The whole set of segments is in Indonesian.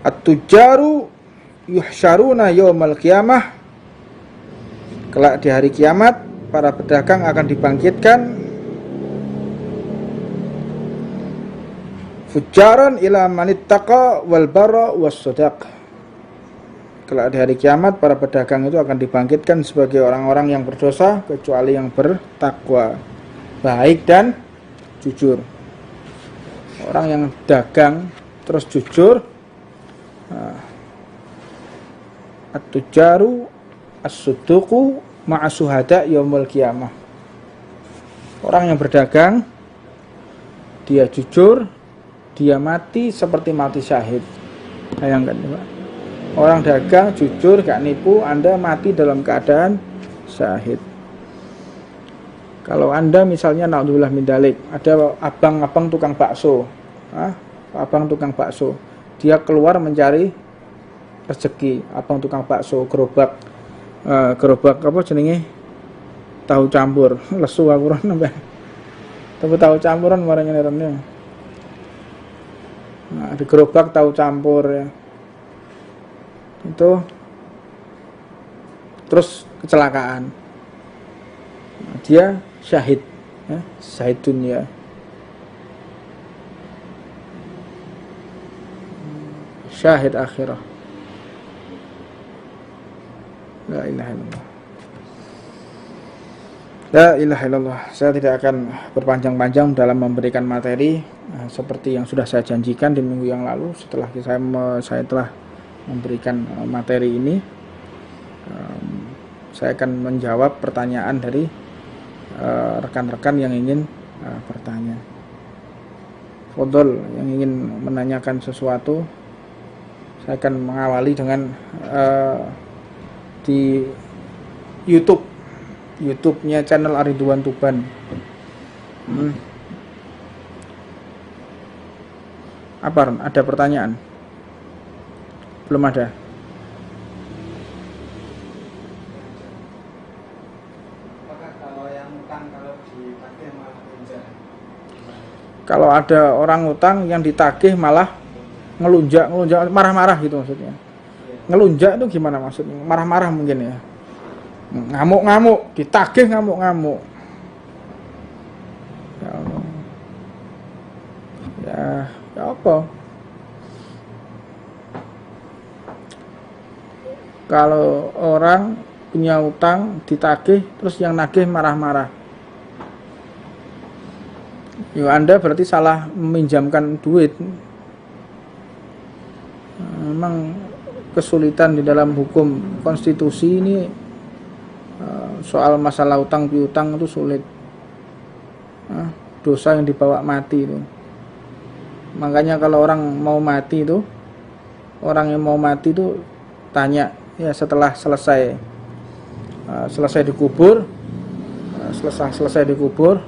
At-tujaru yuhsyaruna yaumal qiyamah. Kelak di hari kiamat para pedagang akan dibangkitkan fujaran ila manittaqa wal bara was sadaq. Kelak di hari kiamat para pedagang itu akan dibangkitkan sebagai orang-orang yang berdosa kecuali yang bertakwa, baik dan jujur. Orang yang dagang terus jujur, at-tujaru as-suduqu ma'asuhada yaumul qiyamah. Orang yang berdagang dia jujur, dia mati seperti mati syahid. Bayangkan, Pak. Orang dagang jujur, gak nipu, Anda mati dalam keadaan syahid. Kalau Anda misalnya naudzubillah min dzalik, ada abang-abang tukang bakso, abang tukang bakso, dia keluar mencari rezeki, abang tukang bakso, gerobak apa jenenge, tahu campur, lesu aku ora nambah. Tapi tahu campuran marang ngene. Nah, di gerobak tahu campur ya. Itu terus kecelakaan. Nah, dia syahid, ya, syahid dunia. Syahid akhirah. La ilaha illallah. La ilaha illallah. Saya tidak akan berpanjang-panjang dalam memberikan materi seperti yang sudah saya janjikan di minggu yang lalu. Setelah saya telah memberikan materi ini, saya akan menjawab pertanyaan dari rekan-rekan yang ingin bertanya. Fadol yang ingin menanyakan sesuatu, saya akan mengawali dengan di YouTube-nya channel Aridwan Tuban. Apa? Ada pertanyaan? Belum ada. Kalau ada orang utang yang ditagih malah ngelunjak, marah-marah gitu maksudnya. Ngelunjak itu gimana maksudnya? Marah-marah mungkin ya. Ngamuk-ngamuk, ditagih ngamuk-ngamuk. Ya Allah. Ya apa? Kalau orang punya utang ditagih terus yang nagih marah-marah, ya Anda berarti salah meminjamkan duit. Memang kesulitan di dalam hukum konstitusi ini, soal masalah utang piutang itu sulit. Dosa yang dibawa mati itu. Makanya kalau orang mau mati itu, orang yang mau mati itu tanya ya setelah selesai dikubur, selesai dikubur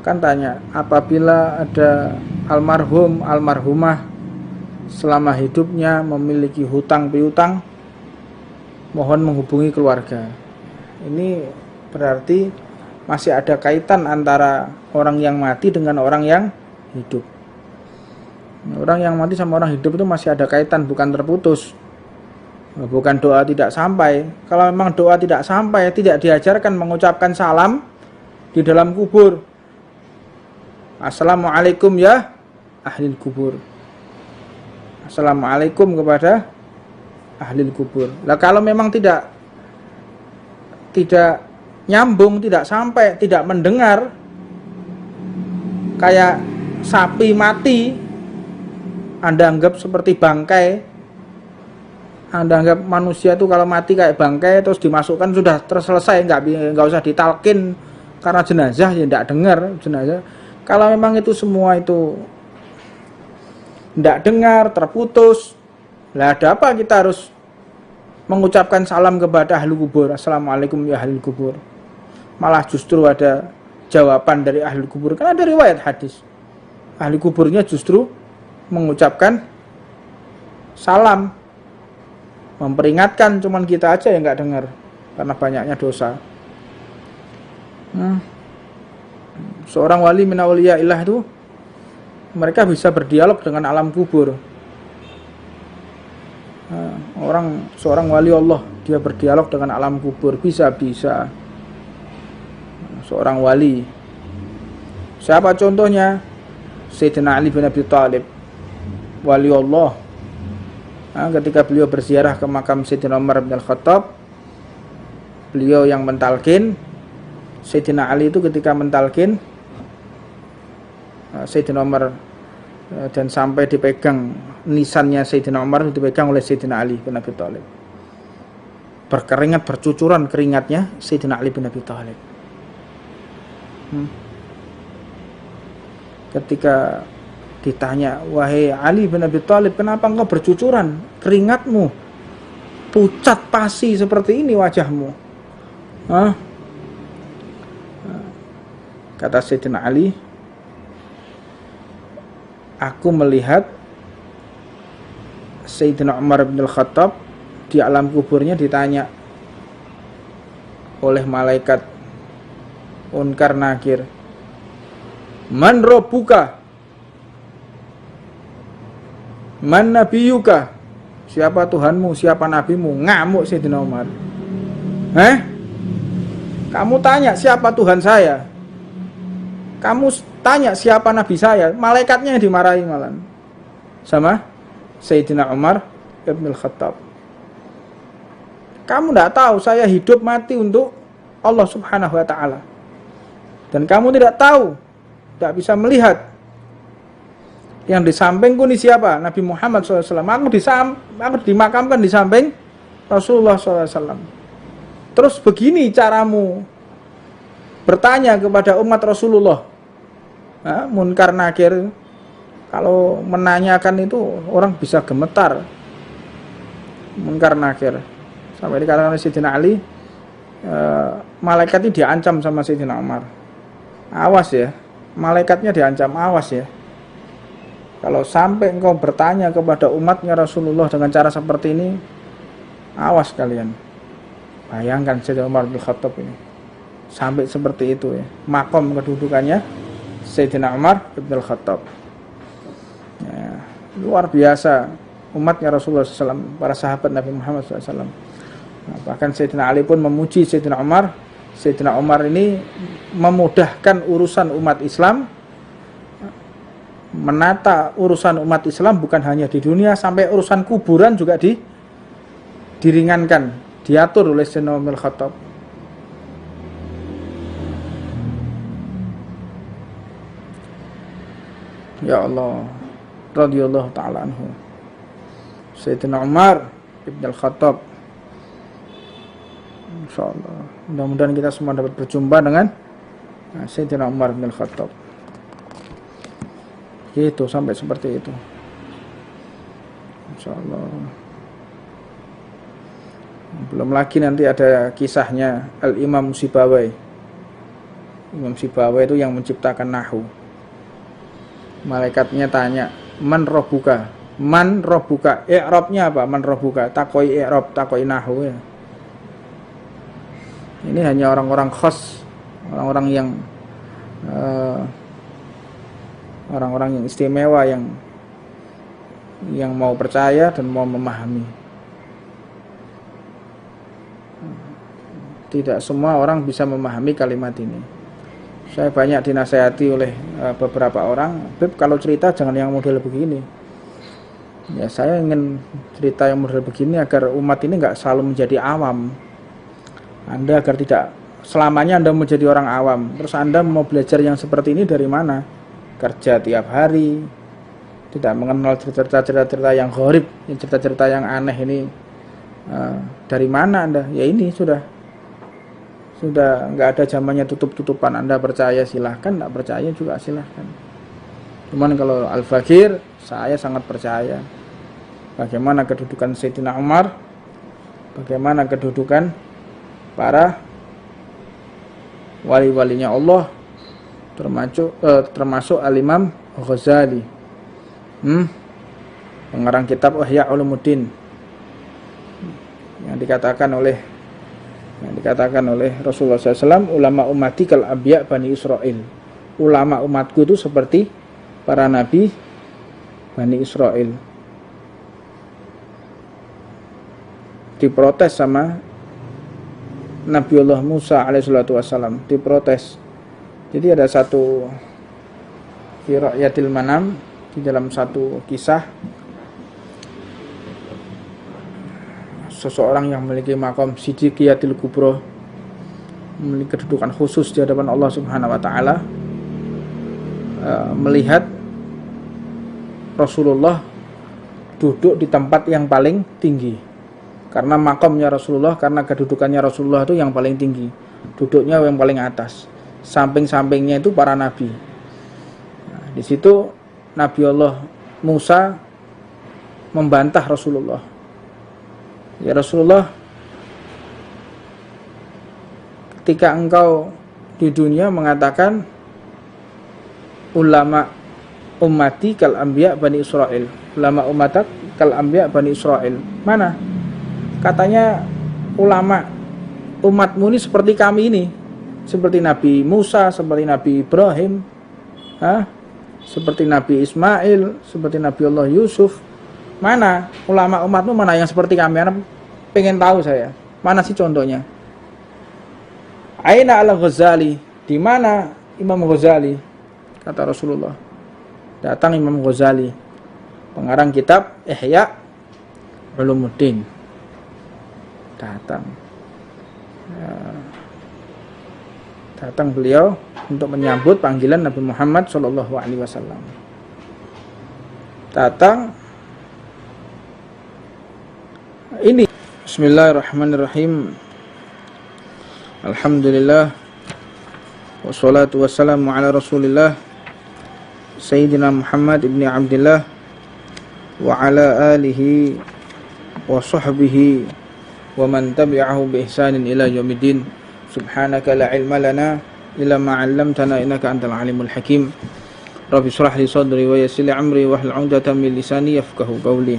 kan tanya, apabila ada almarhum almarhumah selama hidupnya memiliki hutang piutang, mohon menghubungi keluarga. Ini berarti masih ada kaitan antara orang yang mati dengan orang yang hidup. Orang yang mati sama orang hidup itu masih ada kaitan, bukan terputus. Bukan doa tidak sampai. Kalau memang doa tidak sampai, tidak diajarkan mengucapkan salam di dalam kubur. Assalamualaikum ya ahli kubur. Assalamualaikum kepada ahli kubur. Nah, kalau memang tidak nyambung, tidak sampai, tidak mendengar, kayak sapi mati, Anda anggap seperti bangkai. Anda anggap manusia itu kalau mati kayak bangkai terus dimasukkan sudah selesai, nggak usah ditalkin karena jenazah, ya tidak dengar jenazah. Kalau memang itu semua itu tidak dengar, terputus, lah ada apa kita harus mengucapkan salam kepada ahli kubur, assalamualaikum ya ahli kubur. Malah justru ada jawaban dari ahli kubur, kan ada riwayat hadis. Ahli kuburnya justru mengucapkan salam, memperingatkan, cuman kita aja yang nggak dengar karena banyaknya dosa. Seorang wali min auliyaillah itu mereka bisa berdialog dengan alam kubur. Seorang wali Allah dia berdialog dengan alam kubur, bisa seorang wali. Siapa contohnya? Sayyidina Ali bin Abi Thalib, wali Allah. Ketika beliau berziarah ke makam Sayyidina Umar bin Al-Khattab, beliau yang mentalkin. Sayyidina Ali itu ketika mentalkin Sayyidina Umar, dan sampai dipegang nisannya Sayyidina Umar itu dipegang oleh Sayyidina Ali bin Abi Thalib. Berkeringat, bercucuran keringatnya Sayyidina Ali bin Abi Thalib. Ketika ditanya, wahai Ali bin Abi Thalib, kenapa engkau bercucuran keringatmu, pucat pasi seperti ini wajahmu? Kata Sayyidina Ali, aku melihat Sayyidina Umar bin Al-Khattab di alam kuburnya ditanya oleh malaikat Munkar Nakir, man rabbuka, man nabiyuka, siapa Tuhanmu, siapa nabimu? Ngamuk Sayyidina Umar. Kamu tanya siapa Tuhan saya, kamu tanya siapa nabi saya, malaikatnya yang dimarahi malah sama Sayyidina Umar bin Al-Khattab. Kamu tidak tahu saya hidup mati untuk Allah Subhanahu wa ta'ala, dan kamu tidak tahu, tidak bisa melihat yang di sampingku ini siapa? Nabi Muhammad SAW. Aku dimakamkan di samping Rasulullah SAW. Terus begini caramu bertanya kepada umat Rasulullah. Munkar Nakir, kalau menanyakan itu orang bisa gemetar. Munkar Nakir. Sampai dikatakan oleh Sayyidina Ali, malaikat ini diancam sama Sayyidina Umar. Awas ya, malaikatnya diancam, awas ya. Kalau sampai engkau bertanya kepada umatnya Rasulullah dengan cara seperti ini, awas kalian. Bayangkan Sayyidina Umar bin Khattab ini sampai seperti itu ya, makom kedudukannya Sayyidina Umar bin Khattab ya, luar biasa umatnya Rasulullah SAW, para sahabat Nabi Muhammad SAW. Bahkan Sayyidina Ali pun memuji Sayyidina Umar. Sayyidina Umar ini memudahkan urusan umat Islam, menata urusan umat Islam bukan hanya di dunia, sampai urusan kuburan juga diringankan, diatur oleh Sayyidina Umar bin Khattab. Ya Allah, radhiyallahu ta'ala anhu Sayyidina Umar bin Al-Khattab. InsyaAllah mudah-mudahan kita semua dapat berjumpa dengan Sayyidina Umar bin Al-Khattab. Itu sampai seperti itu, InsyaAllah. Belum lagi nanti ada kisahnya Al-Imam Sibawai. Imam Sibawai itu yang menciptakan Nahwu. Malaikatnya tanya, man rabbuka, man rabbuka, i'rabnya apa? Man rabbuka, takoi i'rab, takoi nahwu ya. Ini hanya orang-orang khas, orang-orang yang istimewa, yang mau percaya dan mau memahami. Tidak semua orang bisa memahami kalimat ini. Saya banyak dinasihati oleh beberapa orang, Beb, kalau cerita jangan yang model begini. Ya, saya ingin cerita yang model begini agar umat ini nggak selalu menjadi awam. Anda agar tidak selamanya Anda menjadi orang awam. Terus Anda mau belajar yang seperti ini dari mana? Kerja tiap hari, tidak mengenal cerita-cerita yang gharib, cerita-cerita yang aneh ini. Dari mana Anda? Ya ini sudah nggak ada zamannya tutup-tutupan. Anda percaya silahkan, nggak percaya juga silahkan. Cuman kalau Al-Fakir, saya sangat percaya bagaimana kedudukan Sayyidina Umar, bagaimana kedudukan para wali-walinya Allah, termasuk Al-Imam Ghazali, pengarang kitab Ihya Ulumuddin, yang dikatakan oleh Rasulullah SAW, ulama ummati kal anbiya Bani Israil. Ulama umatku itu seperti para nabi Bani Israel. Diprotes sama Nabiullah Musa alaihissalatu wassalam, diprotes. Jadi ada satu fi Ra'yatil Manam, di dalam satu kisah, seseorang yang memiliki maqam Siddiqiyatil Kubra, memiliki kedudukan khusus di hadapan Allah Subhanahu wa taala, melihat Rasulullah duduk di tempat yang paling tinggi. Karena makamnya Rasulullah, karena kedudukannya Rasulullah itu yang paling tinggi, duduknya yang paling atas. Samping-sampingnya itu para nabi. Nah, di situ Nabi Allah Musa membantah Rasulullah. Ya Rasulullah, ketika engkau di dunia mengatakan ulama ummati kal anbiya Bani Israel, ulama ummatak kal anbiya Bani Israel, mana? Katanya ulama umatmu ini seperti kami ini, seperti Nabi Musa, seperti Nabi Ibrahim, seperti Nabi Ismail, seperti Nabi Allah Yusuf. Mana ulama umatmu, mana yang seperti kami? Anak pengen tahu saya, mana sih contohnya? Aina al-Ghazali, di mana Imam Ghazali? Kata Rasulullah. Datang Imam Ghazali, pengarang kitab Ihya Ulumuddin. Datang beliau untuk menyambut panggilan Nabi Muhammad SAW. Datang ini. Bismillahirrahmanirrahim. Alhamdulillah, wassalatu wassalamu ala Rasulillah Sayyidina Muhammad ibn Abdillah wa ala alihi wa sahbihi wa man tabi'ahu bi ihsanin ila yaumiddin. Subhanaka la ilma lana illa ma 'allamtana innaka antal alimul hakim. Rabbi shrah li sadri wa yassir li amri wahlul 'uqdatam min lisani yafqahu qawli.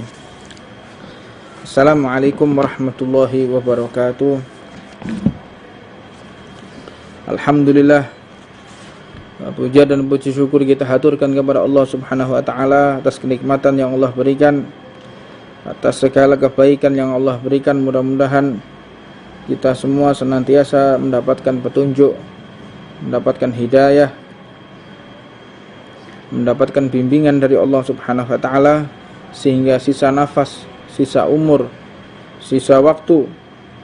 Assalamualaikum warahmatullahi wabarakatuh. Alhamdulillah, puja dan puji syukur kita haturkan kepada Allah Subhanahu wa taala atas kenikmatan yang Allah berikan, atas segala kebaikan yang Allah berikan. Mudah-mudahan kita semua senantiasa mendapatkan petunjuk, mendapatkan hidayah, mendapatkan bimbingan dari Allah Subhanahu wa taala, sehingga sisa nafas, sisa umur, sisa waktu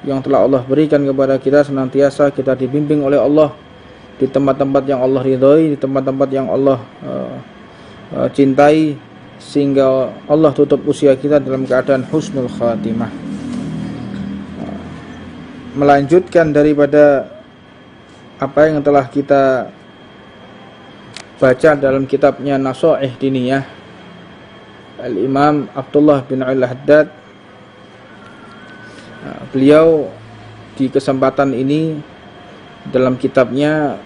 yang telah Allah berikan kepada kita senantiasa kita dibimbing oleh Allah di tempat-tempat yang Allah ridhoi, di tempat-tempat yang Allah cintai, sehingga Allah tutup usia kita dalam keadaan husnul khatimah. Melanjutkan daripada apa yang telah kita baca dalam kitabnya Nasaih Diniyah Al-Imam Abdullah bin Al-Haddad, beliau di kesempatan ini dalam kitabnya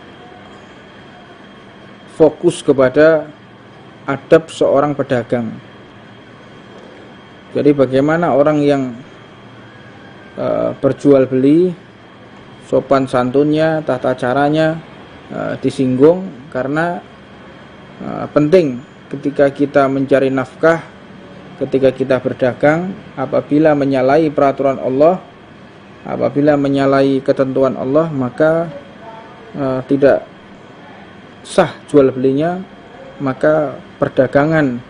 fokus kepada adab seorang pedagang. Jadi bagaimana orang yang berjual beli, sopan santunnya, tata caranya disinggung, karena penting ketika kita mencari nafkah, ketika kita berdagang, apabila menyalahi peraturan Allah, apabila menyalahi ketentuan Allah, maka tidak sah jual belinya, maka perdagangan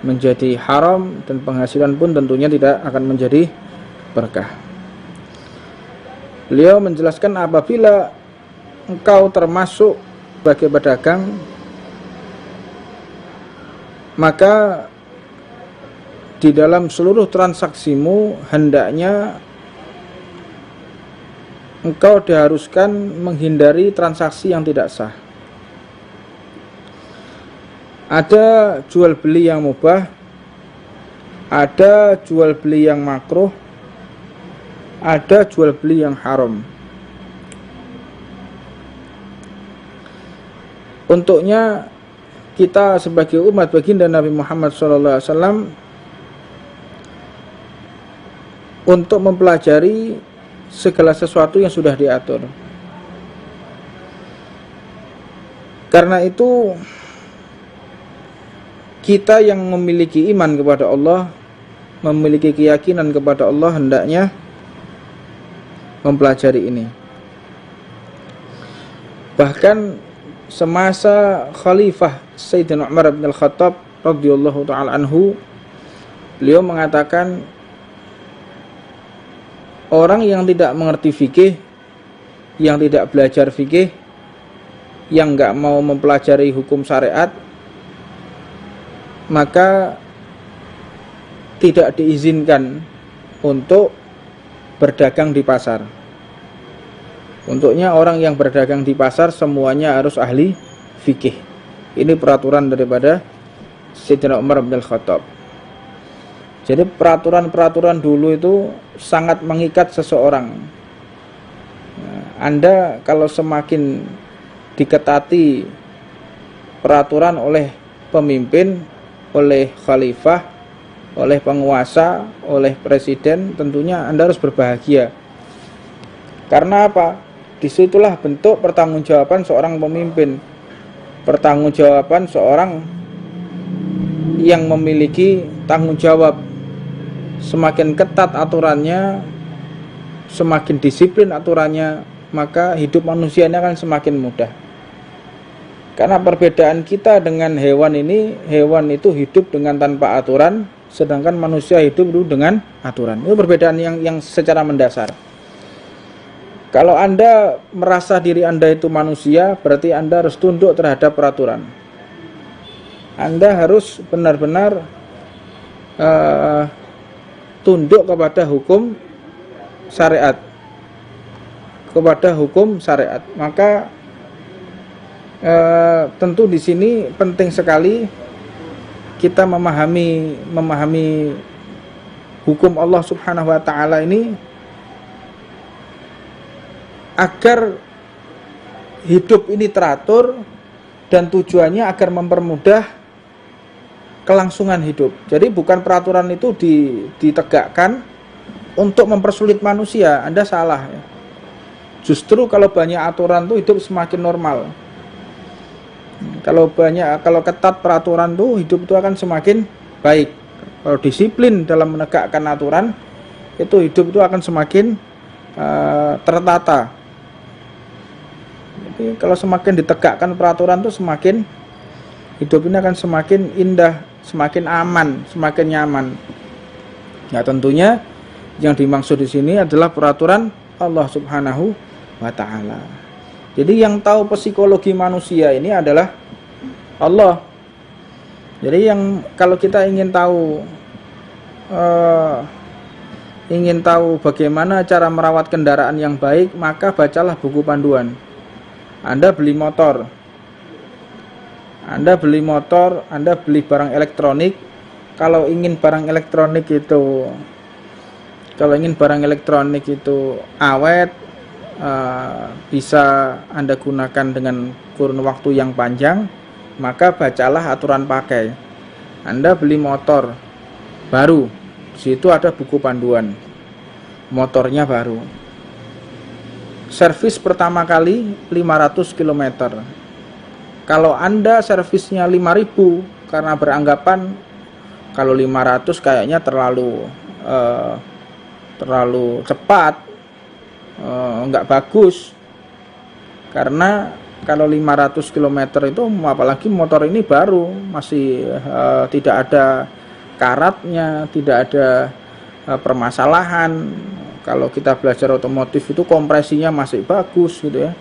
menjadi haram dan penghasilan pun tentunya tidak akan menjadi berkah. Beliau menjelaskan apabila engkau termasuk sebagai pedagang, maka di dalam seluruh transaksimu hendaknya engkau diharuskan menghindari transaksi yang tidak sah. Ada jual beli yang mubah, ada jual beli yang makruh, ada jual beli yang haram. Untuknya kita sebagai umat baginda Nabi Muhammad SAW untuk mempelajari segala sesuatu yang sudah diatur. Karena itu kita yang memiliki iman kepada Allah, memiliki keyakinan kepada Allah, hendaknya mempelajari ini. Bahkan semasa Khalifah Sayyidina Umar bin Al-Khattab radhiyallahu ta'ala anhu, beliau mengatakan orang yang tidak mengerti fikih, yang tidak belajar fikih, yang enggak mau mempelajari hukum syariat, maka tidak diizinkan untuk berdagang di pasar. Untuknya orang yang berdagang di pasar semuanya harus ahli fikih. Ini peraturan daripada Sayyidina Umar bin Al-Khattab. Jadi peraturan-peraturan dulu itu sangat mengikat seseorang. Anda kalau semakin diketati peraturan oleh pemimpin, oleh khalifah, oleh penguasa, oleh presiden, tentunya Anda harus berbahagia. Karena apa? Disitulah bentuk pertanggungjawaban seorang pemimpin, pertanggungjawaban seorang yang memiliki tanggung jawab. Semakin ketat aturannya, semakin disiplin aturannya, maka hidup manusia ini akan semakin mudah. Karena perbedaan kita dengan hewan ini, hewan itu hidup dengan tanpa aturan, sedangkan manusia hidup itu dengan aturan. Itu perbedaan yang secara mendasar. Kalau Anda merasa diri Anda itu manusia, berarti Anda harus tunduk terhadap peraturan. Anda harus benar-benar tunduk kepada hukum syariat, kepada hukum syariat. Maka tentu di sini penting sekali kita memahami hukum Allah Subhanahu wa taala ini agar hidup ini teratur, dan tujuannya agar mempermudah kelangsungan hidup. Jadi bukan peraturan itu ditegakkan untuk mempersulit manusia. Anda salah ya. Justru kalau banyak aturan itu hidup semakin normal. Kalau ketat peraturan tuh hidup itu akan semakin baik. Kalau disiplin dalam menegakkan aturan, itu hidup itu akan semakin tertata. Jadi kalau semakin ditegakkan peraturan tuh semakin hidup ini akan semakin indah, semakin aman, semakin nyaman. Nah, tentunya yang dimaksud di sini adalah peraturan Allah Subhanahu wa taala. Jadi yang tahu psikologi manusia ini adalah Allah. Jadi yang kalau kita ingin tahu bagaimana cara merawat kendaraan yang baik, maka bacalah buku panduan. Anda beli motor, Anda beli barang elektronik. Kalau ingin barang elektronik itu awet, bisa Anda gunakan dengan kurun waktu yang panjang, maka bacalah aturan pakai. Anda beli motor baru, situ ada buku panduan, motornya baru. Servis pertama kali 500 km. Kalau Anda servisnya 5.000 karena beranggapan kalau 500 kayaknya terlalu cepat, nggak bagus. Karena kalau 500 km itu, apalagi motor ini baru, masih tidak ada karatnya, tidak ada permasalahan. Kalau kita belajar otomotif itu kompresinya masih bagus gitu ya.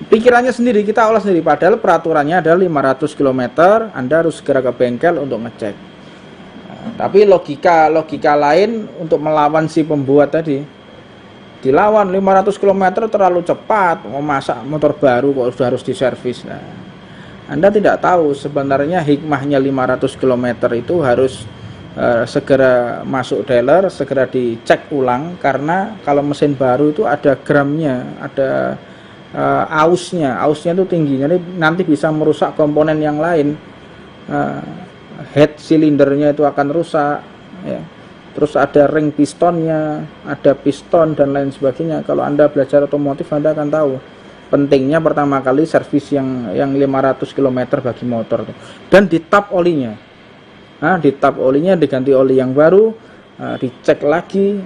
Pikirannya sendiri, kita olah sendiri, padahal peraturannya adalah 500 km, Anda harus segera ke bengkel untuk ngecek. Tapi logika lain untuk melawan si pembuat tadi. Dilawan, 500 km terlalu cepat, mau masak motor baru kok sudah harus diservis. Nah, Anda tidak tahu sebenarnya hikmahnya 500 km itu harus segera masuk dealer, segera dicek ulang, karena kalau mesin baru itu ada gramnya, ada ausnya itu tinggi, jadi nanti bisa merusak komponen yang lain. Head silindernya itu akan rusak ya. Terus ada ring pistonnya, ada piston dan lain sebagainya. Kalau Anda belajar otomotif, Anda akan tahu pentingnya pertama kali servis yang 500 km bagi motor, dan ditap olinya. ditap olinya, diganti oli yang baru, dicek lagi.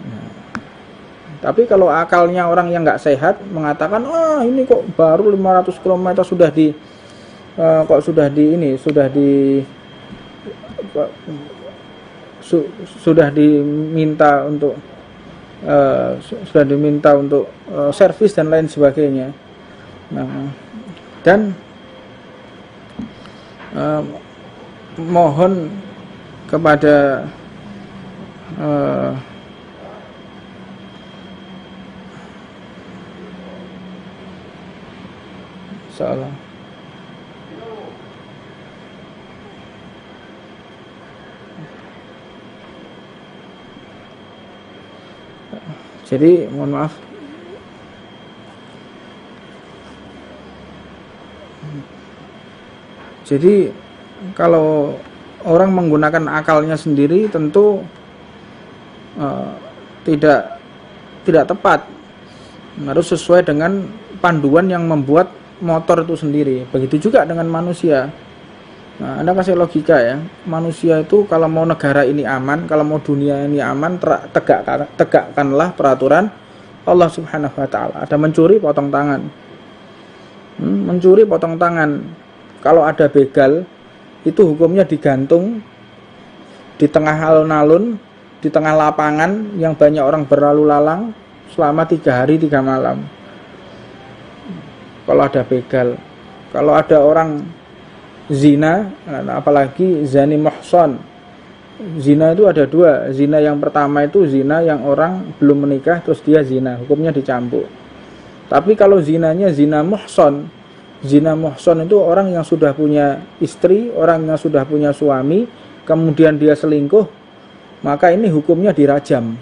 Tapi kalau akalnya orang yang nggak sehat mengatakan, ini kok baru 500 km sudah diminta untuk servis dan lain sebagainya. Dan mohon kepada salah. Jadi mohon maaf. Jadi kalau orang menggunakan akalnya sendiri tentu tidak tepat. Harus sesuai dengan panduan yang membuat motor itu sendiri. Begitu juga dengan manusia. Anda kasih logika ya. Manusia itu kalau mau negara ini aman, kalau mau dunia ini aman, tegakkanlah peraturan Allah Subhanahu wa taala. Ada mencuri, potong tangan. Mencuri, potong tangan. Kalau ada begal, itu hukumnya digantung di tengah alun-alun, di tengah lapangan yang banyak orang berlalu lalang selama 3 hari 3 malam. Kalau ada begal, kalau ada orang zina, apalagi zani muhsan. Zina itu ada 2. Zina yang pertama itu zina yang orang belum menikah terus dia zina, hukumnya dicambuk. Tapi kalau zinanya zina muhsan itu orang yang sudah punya istri, orang yang sudah punya suami, kemudian dia selingkuh, maka ini hukumnya dirajam.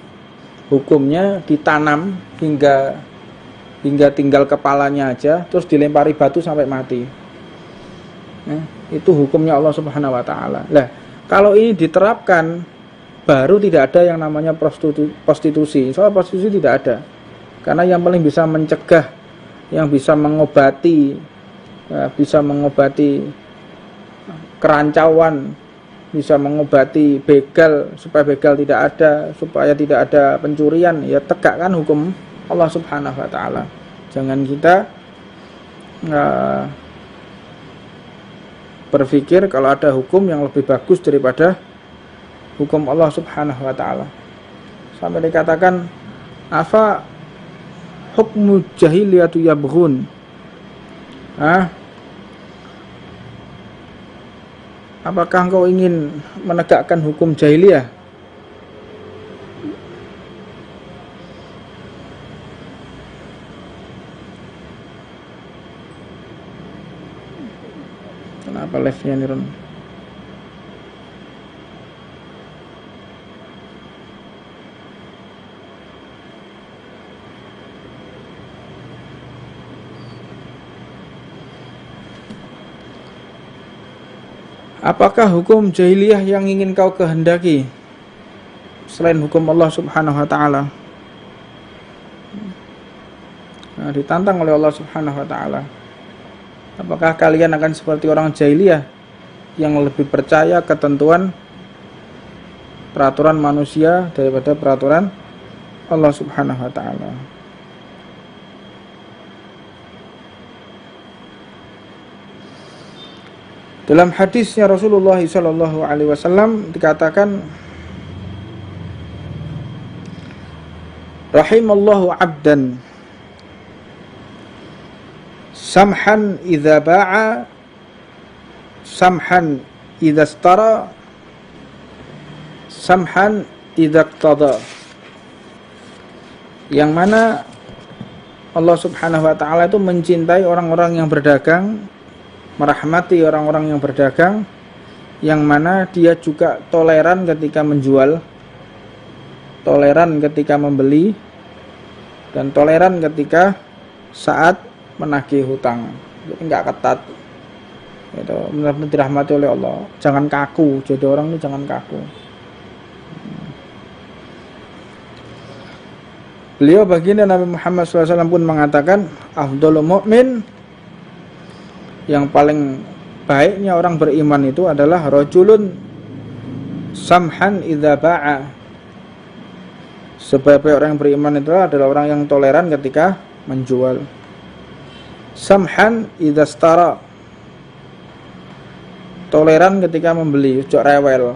Hukumnya ditanam hingga tinggal kepalanya aja, terus dilempari batu sampai mati. Itu hukumnya Allah Subhanahu wa taala. Nah, kalau ini diterapkan, baru tidak ada yang namanya prostitusi. Soal prostitusi tidak ada. Karena yang paling bisa mencegah, yang bisa mengobati kerancauan, bisa mengobati begal, supaya begal tidak ada, supaya tidak ada pencurian, ya tegakkan hukum Allah Subhanahu wa taala. Jangan kita berpikir kalau ada hukum yang lebih bagus daripada hukum Allah Subhanahu wa taala. Sampai dikatakan, afa hukmu jahiliyatu yabghun. Apakah engkau ingin menegakkan hukum jahiliyah? Kenapa live-nya nirun? Apakah hukum jahiliyah yang ingin kau kehendaki selain hukum Allah Subhanahu wa taala? Ditantang oleh Allah Subhanahu wa taala. Apakah kalian akan seperti orang jahiliyah yang lebih percaya ketentuan peraturan manusia daripada peraturan Allah Subhanahu wa taala? Dalam hadisnya Rasulullah SAW dikatakan, rahimallahu abdan samhan idza ba'a samhan idza istara samhan idza iqtada. Yang mana Allah Subhanahu wa taala itu mencintai orang-orang yang berdagang, merahmati orang-orang yang berdagang, yang mana dia juga toleran ketika menjual, toleran ketika membeli, dan toleran ketika saat menagih hutang. Jadi nggak ketat. Itu benar-benar dirahmati oleh Allah. Jangan kaku, jadi orang itu jangan kaku. Beliau baginda Nabi Muhammad SAW pun mengatakan, afdhalul mu'min, yang paling baiknya orang beriman itu adalah rajulun Samhan idza ba'a. Sebab orang yang beriman itu adalah orang yang toleran ketika menjual. Samhan idza stara. Toleran ketika membeli, ojo rewel.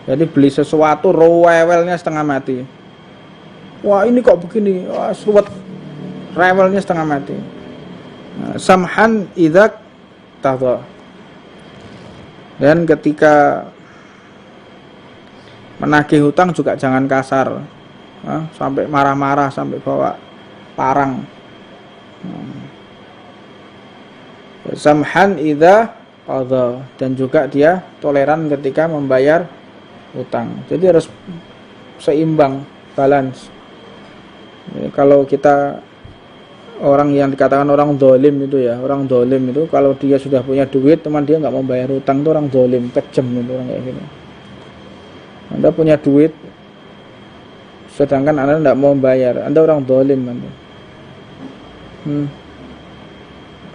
Jadi beli sesuatu rewelnya setengah mati. Wah, ini kok begini? Wah, suwet. Rewelnya setengah mati. Samhan idza tadha. Dan ketika menagih hutang juga jangan kasar. Sampai marah-marah, sampai bawa parang. Samhan idza qadha, dan juga dia toleran ketika membayar hutang. Jadi harus seimbang, balance. Kalau kita orang yang dikatakan orang dolim itu ya, orang dolim itu kalau dia sudah punya duit teman dia nggak mau bayar hutang, itu orang dolim, kejam itu orang kayak gini. Anda punya duit sedangkan Anda tidak mau bayar, Anda orang dolim Anda.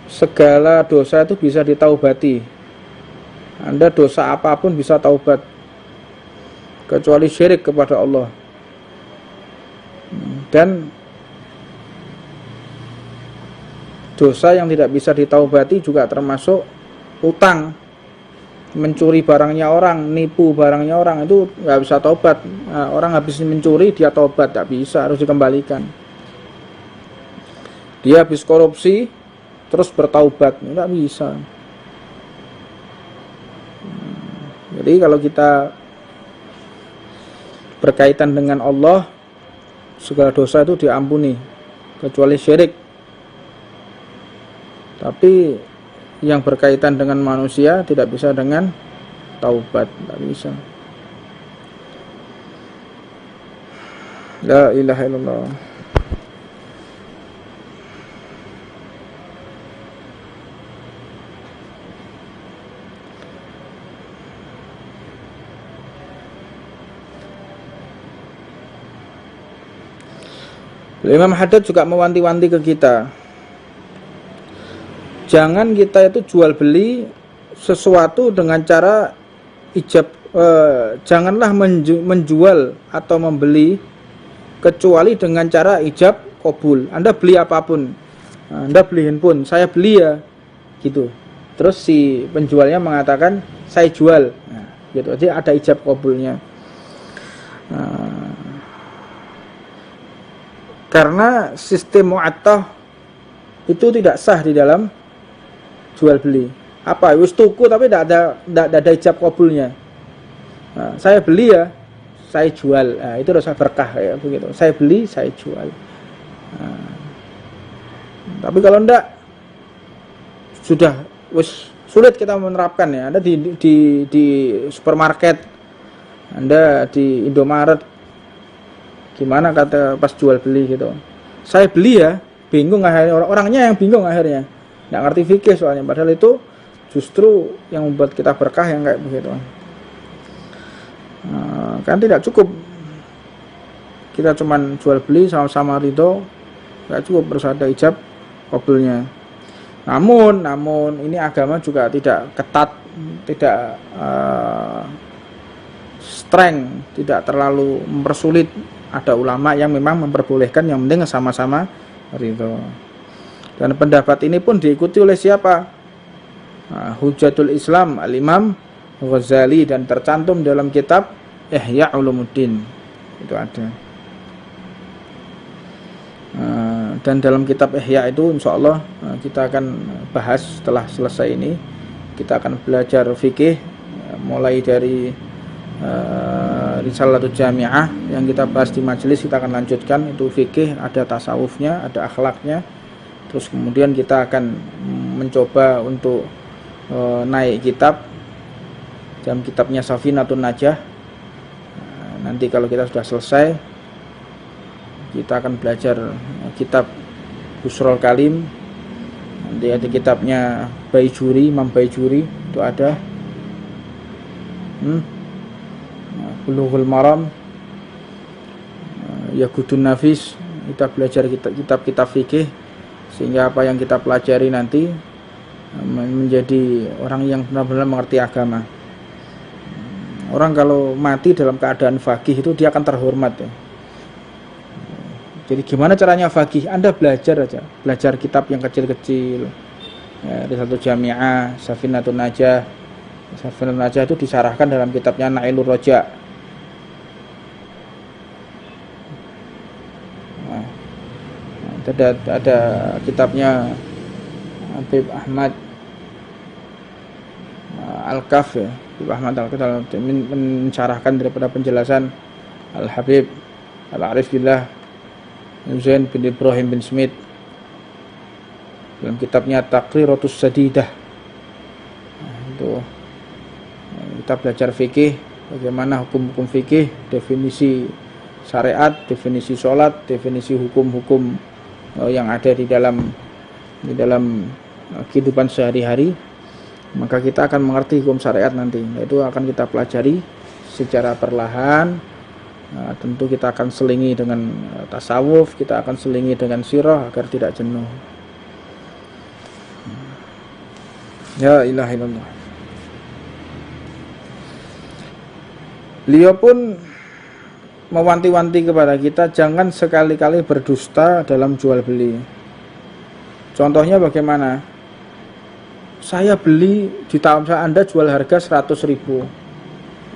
Segala dosa itu bisa ditaubati. Anda dosa apapun bisa taubat, kecuali syirik kepada Allah. Dan dosa yang tidak bisa ditaubati juga termasuk utang, mencuri barangnya orang, nipu barangnya orang, itu nggak bisa taubat. Orang habis mencuri dia taubat, tak bisa, harus dikembalikan. Dia habis korupsi terus bertaubat, nggak bisa. Jadi kalau kita berkaitan dengan Allah, segala dosa itu diampuni kecuali syirik. Tapi yang berkaitan dengan manusia tidak bisa dengan taubat, tidak bisa. La ilaha illallah. Imam Haddad juga mewanti-wanti ke kita, jangan kita itu jual beli sesuatu dengan cara ijab, janganlah menjual atau membeli kecuali dengan cara ijab qabul. Anda beli apapun, Anda beli handphone, saya beli ya, gitu. Terus si penjualnya mengatakan saya jual, gitu. Jadi ada ijab qabulnya. Karena sistem mu'attah itu tidak sah di dalam jual beli. Apa? Wis tuku tapi tidak ada ijab qabulnya. Saya beli ya, saya jual. Itu dosa berkah ya begitu. Saya beli, saya jual. Tapi kalau enggak, sudah wis sulit kita menerapkan ya. Anda di supermarket, Anda di Indomaret, gimana kata pas jual beli gitu, saya beli ya, bingung akhirnya, orangnya yang bingung akhirnya, nggak ngerti fikih soalnya, padahal itu justru yang membuat kita berkah yang kayak begitu. Kan tidak cukup kita cuman jual beli sama-sama ridho, nggak cukup, harus ada ijab qabulnya. Namun ini agama juga tidak ketat, tidak streng, tidak terlalu mempersulit. Ada ulama yang memang memperbolehkan, yang penting sama-sama ridho. Dan pendapat ini pun diikuti oleh siapa? Hujatul Islam Al-Imam Ghazali, dan tercantum dalam kitab Ihya Ulumuddin. Itu ada. Dan dalam kitab Ihya itu insya Allah kita akan bahas setelah selesai ini. Kita akan belajar fikih mulai dari Risalatul Jami'ah yang kita bahas di majelis, kita akan lanjutkan. Itu fikih, ada tasawufnya, ada akhlaknya. Terus kemudian kita akan mencoba untuk naik kitab, dalam kitabnya Safinatun Najah. Nanti kalau kita sudah selesai, kita akan belajar kitab Busrul Kalim. Nanti ada kitabnya Baijuri, Imam Baijuri itu ada. Bulughul Maram, Yaqutun Nafis. Kita belajar kitab-kitab fikih sehingga apa yang kita pelajari nanti menjadi orang yang benar-benar mengerti agama. Orang kalau mati dalam keadaan faqih itu dia akan terhormat ya. Jadi gimana caranya faqih? Anda belajar aja, belajar kitab yang kecil-kecil. Ya, ada satu jamiah, Safinatun Najah. Safinatun Najah itu disarahkan dalam kitabnya Nailur Roja. Nah, ada kitabnya Habib Ahmad Al-Kaf ya. Habib Ahmad Al-Kaf mencarahkan daripada penjelasan Al-Habib Al-Arif Billah Zain bin Ibrahim bin Smith dalam kitabnya Taqriratus Sadidah. Nah, itu kita belajar fikih, bagaimana hukum-hukum fikih, definisi syariat, definisi sholat, definisi hukum-hukum yang ada di dalam kehidupan sehari-hari. Maka kita akan mengerti hukum syariat nanti. Itu akan kita pelajari secara perlahan. Nah, tentu kita akan selingi dengan tasawuf, kita akan selingi dengan sirah agar tidak jenuh. Ya ilaha illallah. Beliau pun mewanti-wanti kepada kita jangan sekali-kali berdusta dalam jual beli. Contohnya bagaimana? Saya beli di tahun Anda jual harga 100.000.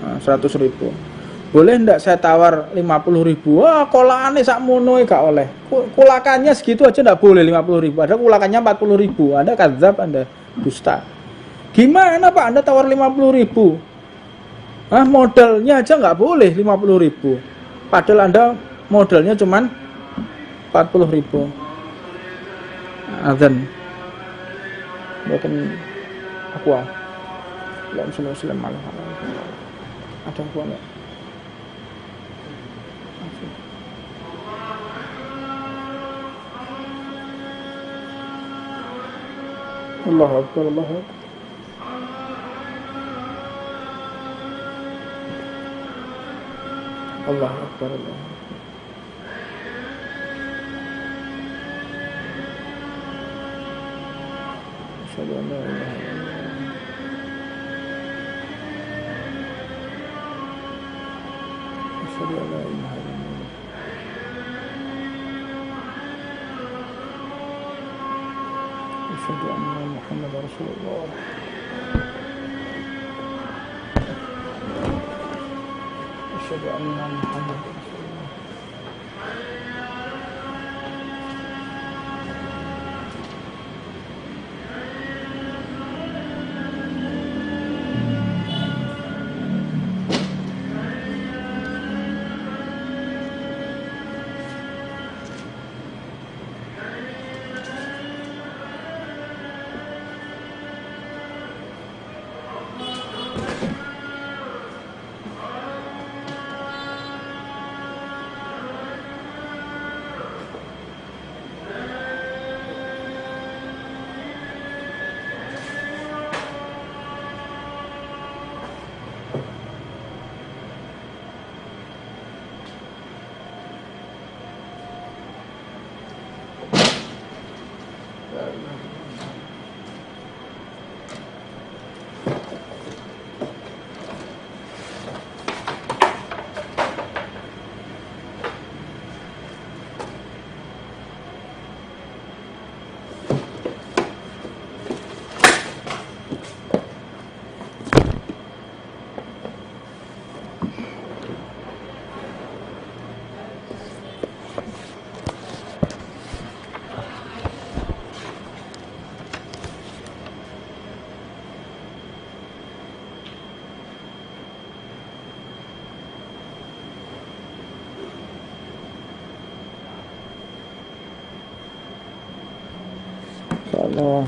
Nah, 100.000. Boleh enggak saya tawar 50.000? Wah, kolakane sakmono gak oleh. Kulakannya segitu aja enggak boleh 50.000. Ada kulakannya 40.000. Anda kadzab, Anda dusta. Gimana Pak Anda tawar 50.000? Modalnya aja enggak boleh 50.000. Padahal Anda modalnya cuman 40.000. Azan. Bukan aku. Allahumma shalli wa sallim ala Muhammad. Ada aku enggak? Allahu Akbar, Allahu Akbar. Allahu Akbar, Allahu Akbar. Asyhadu an la ilaha illallah. Asyhadu an la ilaha illallah. Asyhadu anna Muhammadar Rasulullah. Asyhadu anna Muhammadar Rasulullah. Insyaallah.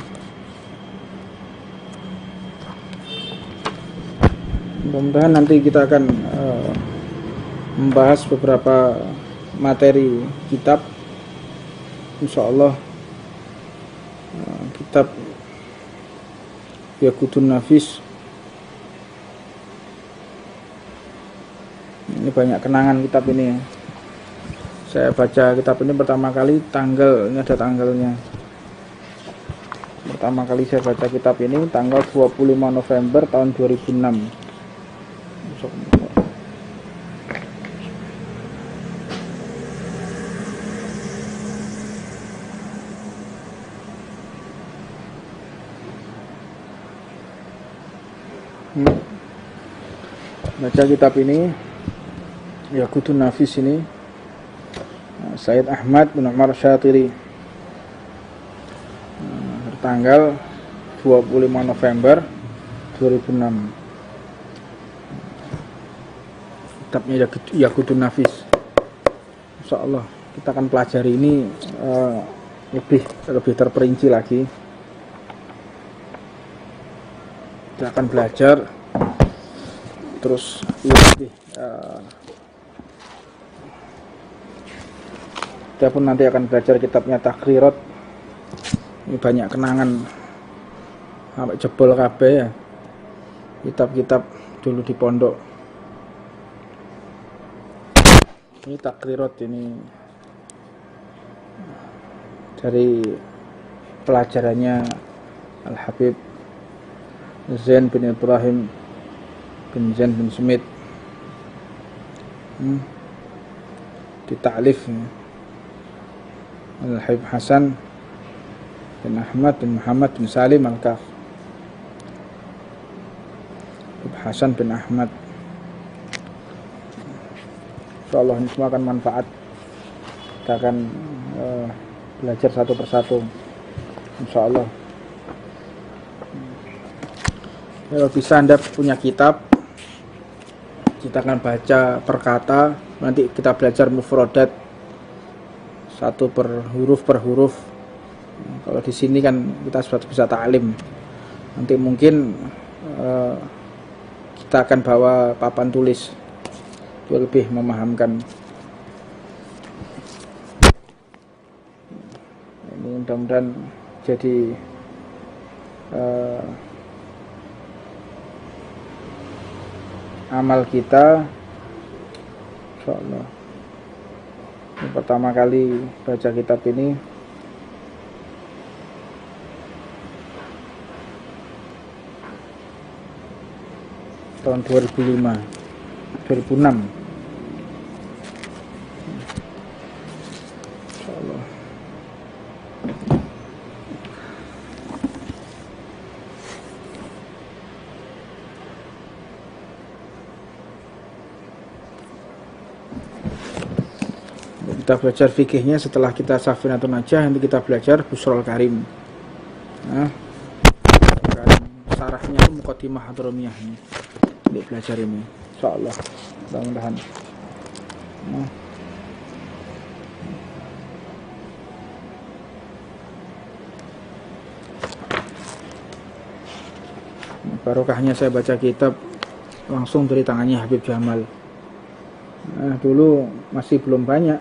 Mudah-mudahan nanti kita akan membahas beberapa materi kitab. Insyaallah kitab Yaqutun Nafis. Ini banyak kenangan kitab ini ya. Saya baca kitab ini pertama kali ini ada tanggalnya. Pertama kali saya baca kitab ini tanggal 25 November tahun 2006. Baca kitab ini Yaqutun Nafis ini Said Ahmad bin Umar Syatiri, tanggal 25 November 2006. Kitabnya Yaqutun Nafis. Insyaallah kita akan pelajari ini lebih terperinci lagi. Kita akan belajar terus lebih kita pun nanti akan belajar kitabnya Takhrirat. Ini banyak kenangan sampai jebol kabeh ya, kitab-kitab dulu di pondok. Ini Takhrirat, ini dari pelajarannya Al-Habib Zain bin Ibrahim bin Zain bin Smith, di ta'lif Al-Habib Hasan bin Ahmad bin Muhammad bin Salim Al-Kaf. Habib Hasan bin Ahmad. Insyaallah ini semua akan manfaat. Kita akan belajar satu persatu, insyaallah. Kalau bisa Anda punya kitab, kita akan baca per kata. Nanti kita belajar mufradat satu per huruf. Kalau di sini kan kita sudah bisa ta'lim. Nanti mungkin kita akan bawa papan tulis, itu lebih memahamkan. Ini mudah-mudahan jadi amal kita, insyaallah. Ini pertama kali baca kitab ini. Tahun 2006. Insyaallah. Kita belajar fikihnya setelah kita Safinatun Najah, nanti kita belajar Busrul Karim. Sarahnya itu Muqaddimah Hadramiyah ini. Nanti belajar ini, insyaallah. Mudah-mudahan. Barokahnya saya baca kitab langsung dari tangannya Habib Jamal. Dulu masih belum banyak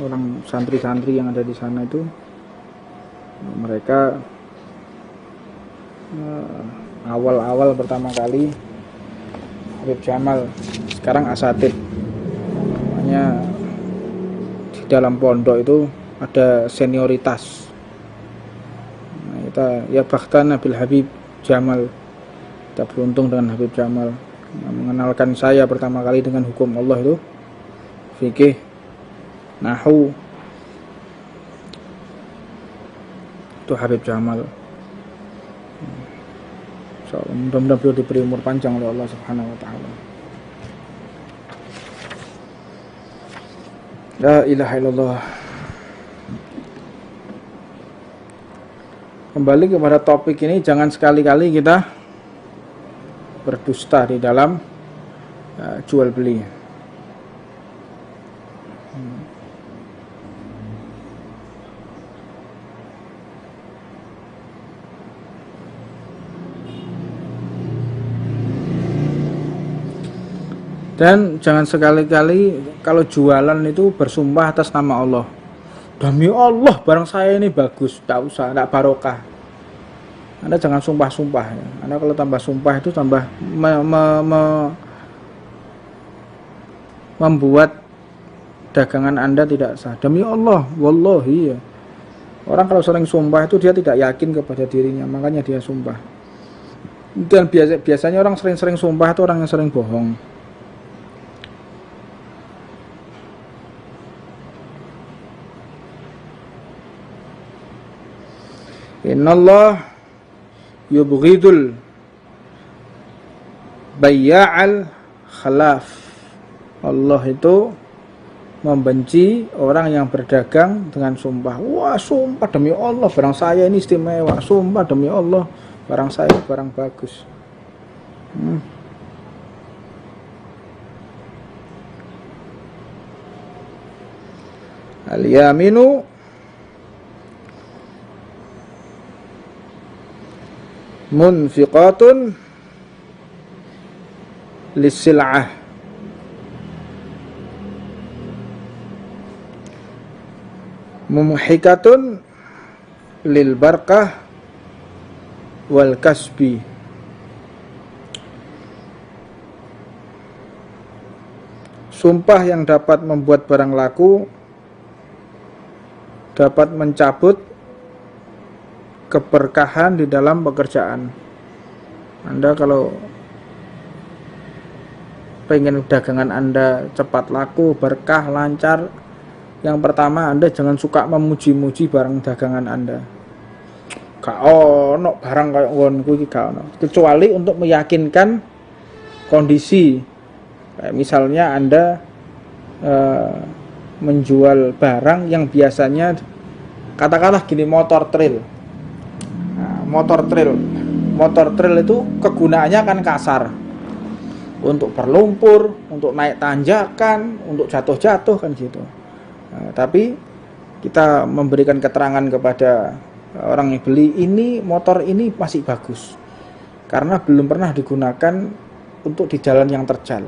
orang santri-santri yang ada di sana itu. Mereka awal-awal pertama kali Habib Jamal, sekarang asatid. Makanya di dalam pondok itu ada senioritas. Kita ya bahkan Nabil Habib Jamal, kita beruntung dengan Habib Jamal. Mengenalkan saya pertama kali dengan hukum Allah itu fikih, nahwu, itu Habib Jamal. Mudah-mudahan beliau diberi umur panjang oleh Allah Subhanahu wa taala. La ilaha illallah. Kembali kepada topik ini, jangan sekali-kali kita berdusta di dalam jual beli. Dan jangan sekali-kali kalau jualan itu bersumpah atas nama Allah. Demi Allah barang saya ini bagus, tidak usah, tidak barokah. Anda jangan sumpah-sumpah ya. Anda kalau tambah sumpah itu tambah membuat dagangan Anda tidak sah. Demi Allah, wallahi ya. Orang kalau sering sumpah itu dia tidak yakin kepada dirinya, makanya dia sumpah. Dan biasanya orang sering-sering sumpah itu orang yang sering bohong. Innallah yubghidul bayya'al khalaf. Allah itu membenci orang yang berdagang dengan sumpah. Wah, sumpah demi Allah barang saya ini istimewa. Sumpah demi Allah barang saya barang bagus. Al-yaminu munfiqatun lis-sil'ah. Mumhikatun lil barakah wal kasbi. Sumpah yang dapat membuat barang laku, dapat mencabut keberkahan di dalam pekerjaan. Anda kalau pengen dagangan Anda cepat laku, berkah, lancar, yang pertama Anda jangan suka memuji-muji barang dagangan Anda. Gak ono barang kayak ngonku iki gak ono. Kecuali untuk meyakinkan kondisi. Kayak misalnya Anda menjual barang yang biasanya, katakanlah gini, motor trail. Nah, motor trail itu kegunaannya kan kasar. Untuk berlumpur, untuk naik tanjakan, untuk jatuh-jatuh kan gitu. Nah, tapi kita memberikan keterangan kepada orang yang beli, ini motor ini masih bagus karena belum pernah digunakan untuk di jalan yang terjal,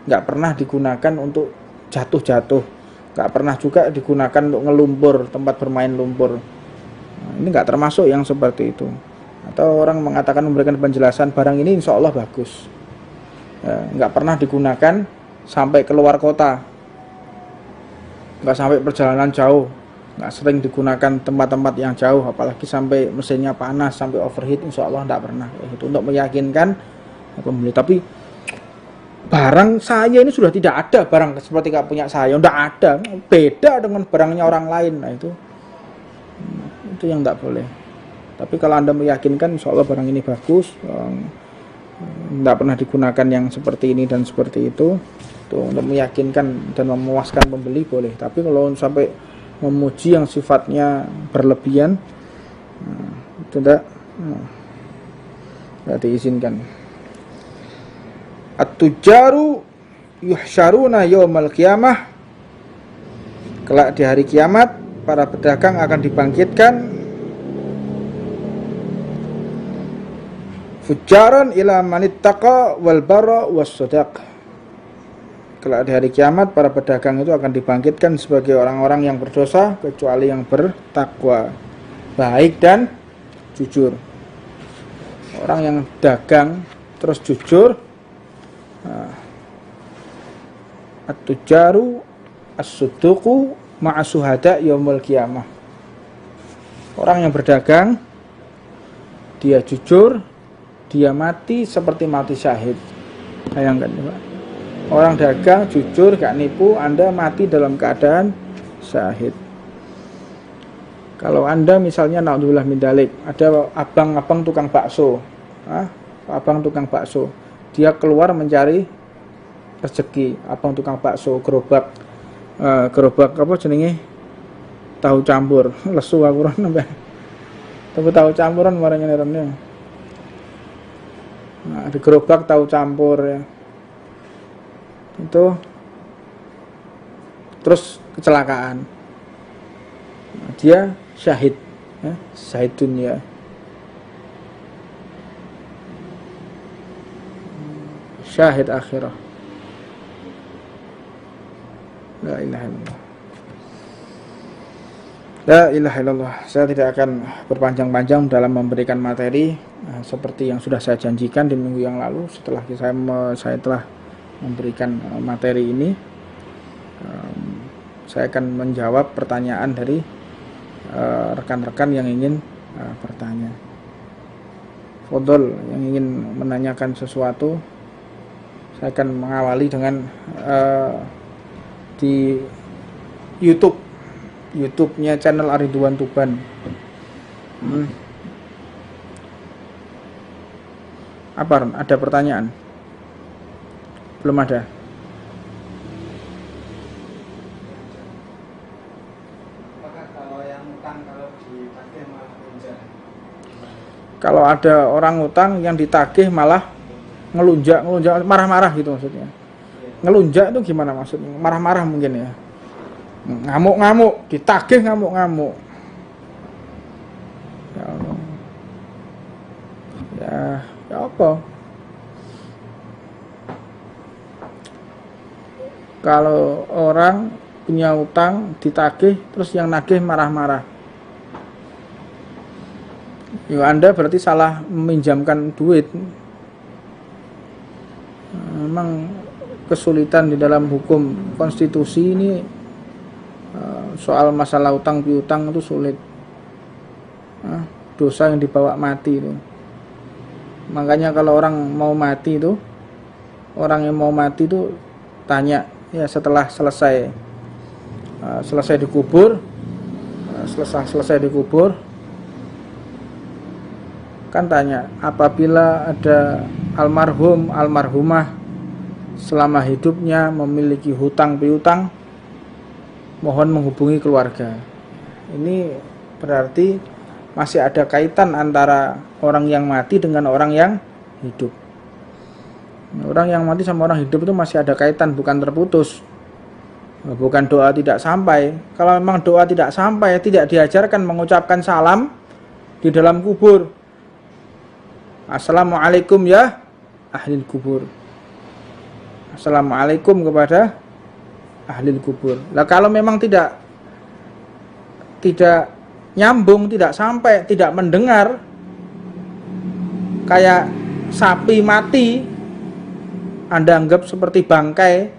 nggak pernah digunakan untuk jatuh-jatuh, nggak pernah juga digunakan untuk ngelumpur, tempat bermain lumpur. Nah, ini nggak termasuk yang seperti itu. Atau orang mengatakan, memberikan penjelasan, barang ini insya Allah bagus, nggak pernah digunakan sampai keluar kota, nggak sampai perjalanan jauh, nggak sering digunakan tempat-tempat yang jauh, apalagi sampai mesinnya panas, sampai overheat, insya Allah nggak pernah. Itu untuk meyakinkan pembeli. Tapi barang saya ini sudah tidak ada barang seperti kayak punya saya, nggak ada, beda dengan barangnya orang lain. Nah itu yang nggak boleh. Tapi kalau Anda meyakinkan insya Allah barang ini bagus, nggak pernah digunakan yang seperti ini dan seperti itu, untuk meyakinkan dan memuaskan pembeli boleh. Tapi kalau sampai memuji yang sifatnya berlebihan, itu tidak diizinkan. At-tujaru yuhsyaruna yaumal qiyamah. Kelak di hari kiamat para pedagang akan dibangkitkan fujaran ila manittaqa wal bara was sadaq. Kelak di hari kiamat para pedagang itu akan dibangkitkan sebagai orang-orang yang berdosa kecuali yang bertakwa, baik dan jujur. Orang yang dagang terus jujur, at-tujaru as-suduqu ma'asuhada yaumul qiyamah. Orang yang berdagang dia jujur, dia mati seperti mati syahid. Bayangkan ya Pak. Orang dagang jujur, gak nipu, Anda mati dalam keadaan syahid. Kalau Anda misalnya naudzubillah min dzalik, ada abang-abang tukang bakso, abang tukang bakso, dia keluar mencari rezeki, abang tukang bakso, gerobak apa jenenge, tahu campur, lesu aku ora nambah. Tapi tahu campuran marane rene. Nah, di gerobak tahu campur ya. Itu terus kecelakaan, dia syahid, syahid dunia. Syahid akhirah. La ilaha illallah. La ilaha illallah. Saya tidak akan berpanjang-panjang dalam memberikan materi seperti yang sudah saya janjikan di minggu yang lalu. Setelah saya telah memberikan materi ini, saya akan menjawab pertanyaan dari rekan-rekan yang ingin bertanya. Fadol yang ingin menanyakan sesuatu, saya akan mengawali dengan di YouTube-nya channel Aridwan Tuban. Apa Ron? Ada pertanyaan? Belum ada. Apakah kalau yang utang kalau ditagih malah lunjak? Kalau ada orang utang yang ditagih malah ngelunjak, marah-marah gitu maksudnya. Ngelunjak itu gimana maksudnya? Marah-marah mungkin ya. Ngamuk-ngamuk, ditagih ngamuk-ngamuk. Ya Allah. Ya apa? Kalau orang punya utang ditagih terus yang nagih marah-marah. Ya Anda berarti salah meminjamkan duit. Memang kesulitan di dalam hukum konstitusi ini soal masalah utang piutang itu sulit. Dosa yang dibawa mati itu. Makanya kalau orang mau mati itu, orang yang mau mati itu tanya ya setelah selesai dikubur, selesai dikubur kan tanya, apabila ada almarhum almarhumah selama hidupnya memiliki hutang piutang, mohon menghubungi keluarga. Ini berarti masih ada kaitan antara orang yang mati dengan orang yang hidup. Orang yang mati sama orang hidup itu masih ada kaitan, bukan terputus. Bukan doa tidak sampai. Kalau memang doa tidak sampai, tidak diajarkan mengucapkan salam di dalam kubur. Assalamualaikum ya ahli kubur. Assalamualaikum kepada ahli kubur. Nah kalau memang tidak nyambung, tidak sampai, tidak mendengar, kayak sapi mati, Anda anggap seperti bangkai.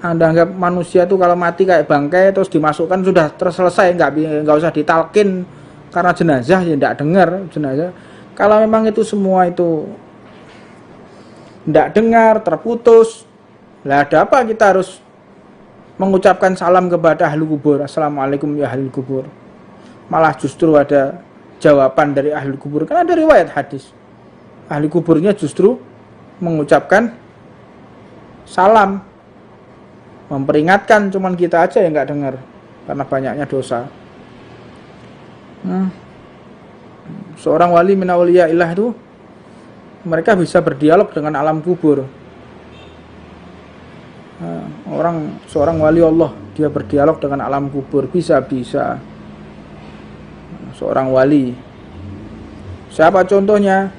Anda anggap manusia itu kalau mati kayak bangkai terus dimasukkan sudah terselesai, nggak usah ditalkin karena jenazah, ya tidak dengar jenazah. Kalau memang itu semua itu tidak dengar, terputus, lah ada apa kita harus mengucapkan salam kepada ahli kubur, assalamualaikum ya ahli kubur. Malah justru ada jawaban dari ahli kubur, kan ada riwayat hadis ahli kuburnya justru mengucapkan salam, memperingatkan, cuman kita aja yang nggak dengar karena banyaknya dosa. Seorang wali min auliya illah itu mereka bisa berdialog dengan alam kubur. Seorang wali Allah dia berdialog dengan alam kubur, bisa seorang wali. Siapa contohnya?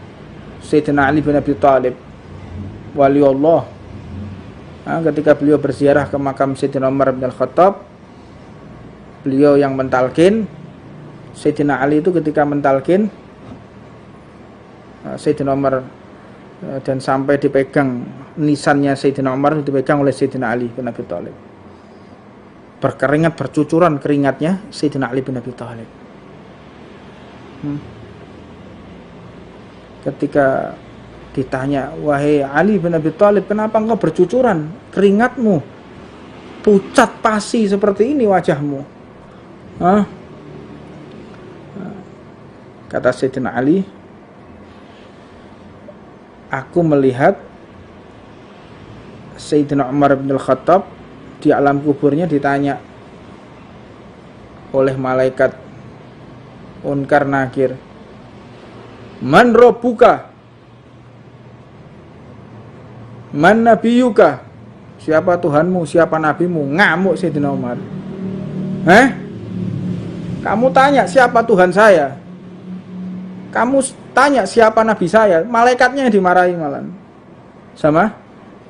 Sayyidina Ali bin Abi Thalib, wali Allah. Ketika beliau berziarah ke makam Sayyidina Umar bin Al-Khattab, beliau yang mentalkin. Sayyidina Ali itu ketika mentalkin Sayyidina Umar dan sampai dipegang nisannya Sayyidina Umar, dipegang oleh Sayyidina Ali bin Abi Thalib. Berkeringat, bercucuran keringatnya Sayyidina Ali bin Abi Thalib. Ketika ditanya, wahai Ali bin Abi Thalib, kenapa engkau bercucuran keringatmu, pucat pasi seperti ini wajahmu? Kata Sayyidina Ali, aku melihat Sayyidina Umar bin Al-Khattab di alam kuburnya ditanya oleh malaikat Munkar Nakir, man rabbuka, man nabiyuka, siapa Tuhanmu, siapa nabimu? Ngamuk Sayyidina Umar. Kamu tanya siapa Tuhan saya, kamu tanya siapa nabi saya, malaikatnya yang dimarahi malah sama